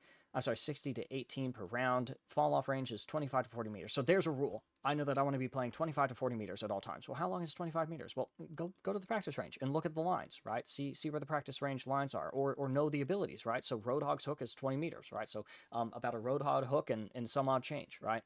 S1: per round. Fall off range is 25 to 40 meters. So there's a rule. I know that I want to be playing 25 to 40 meters at all times. Well, how long is 25 meters? Well, go to the practice range and look at the lines, right? See where the practice range lines are, or know the abilities, right? So Roadhog's hook is 20 meters, right? So about a Roadhog hook and some odd change, right?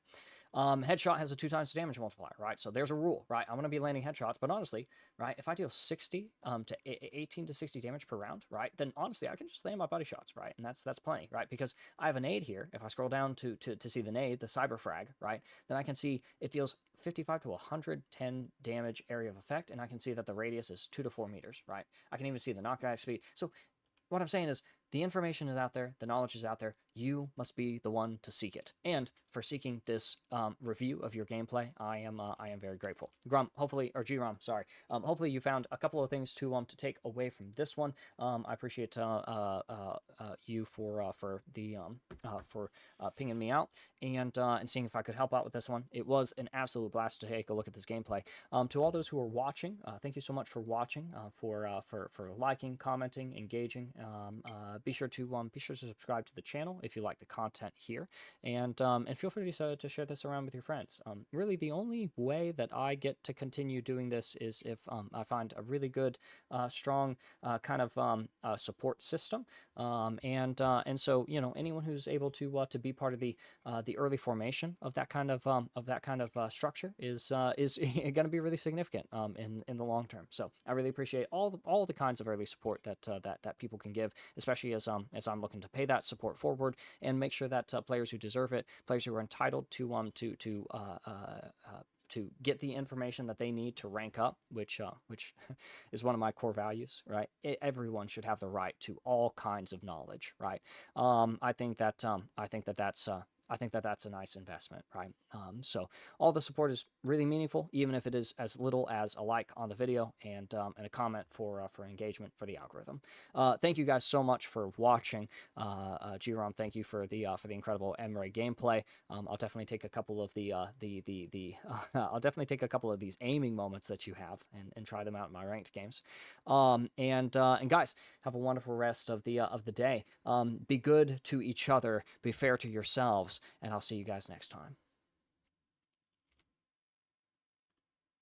S1: Headshot has a 2 times damage multiplier, right? So there's a rule, right? I'm going to be landing headshots, but honestly, right, if I deal 60 to 18 to 60 damage per round, right, then honestly, I can just land my body shots, right? And that's plenty, right? Because I have a nade here. If I scroll down to see the nade, the cyber frag, right, then I can see it deals 55 to 110 damage area of effect, and I can see that the radius is 2 to 4 meters, right? I can even see the knockback speed. So what I'm saying is the information is out there, the knowledge is out there. You must be the one to seek it. And for seeking this review of your gameplay, I am very grateful. GRom, hopefully you found a couple of things to take away from this one. I appreciate you for pinging me out and seeing if I could help out with this one. It was an absolute blast to take a look at this gameplay. To all those who are watching, thank you so much for watching, for liking, commenting, engaging. Be sure to subscribe to the channel if you like the content here, and feel free to share this around with your friends. Really, the only way that I get to continue doing this is if I find a really good, strong kind of support system, and so anyone who's able to be part of the early formation of that kind of structure is going to be really significant in the long term. So I really appreciate all the kinds of early support that people can give, especially as I'm looking to pay that support forward and make sure that players who deserve it, players who are entitled to get the information that they need to rank up, which is one of my core values, right? Everyone should have the right to all kinds of knowledge, right? I think that that's a nice investment, right? So all the support is really meaningful, even if it is as little as a like on the video and a comment for engagement for the algorithm. Thank you guys so much for watching. GRom, thank you for the incredible Emre gameplay. I'll definitely take a couple of I'll definitely take a couple of these aiming moments that you have and try them out in my ranked games. And guys, have a wonderful rest of the day. Be good to each other, be fair to yourselves, and I'll see you guys next time.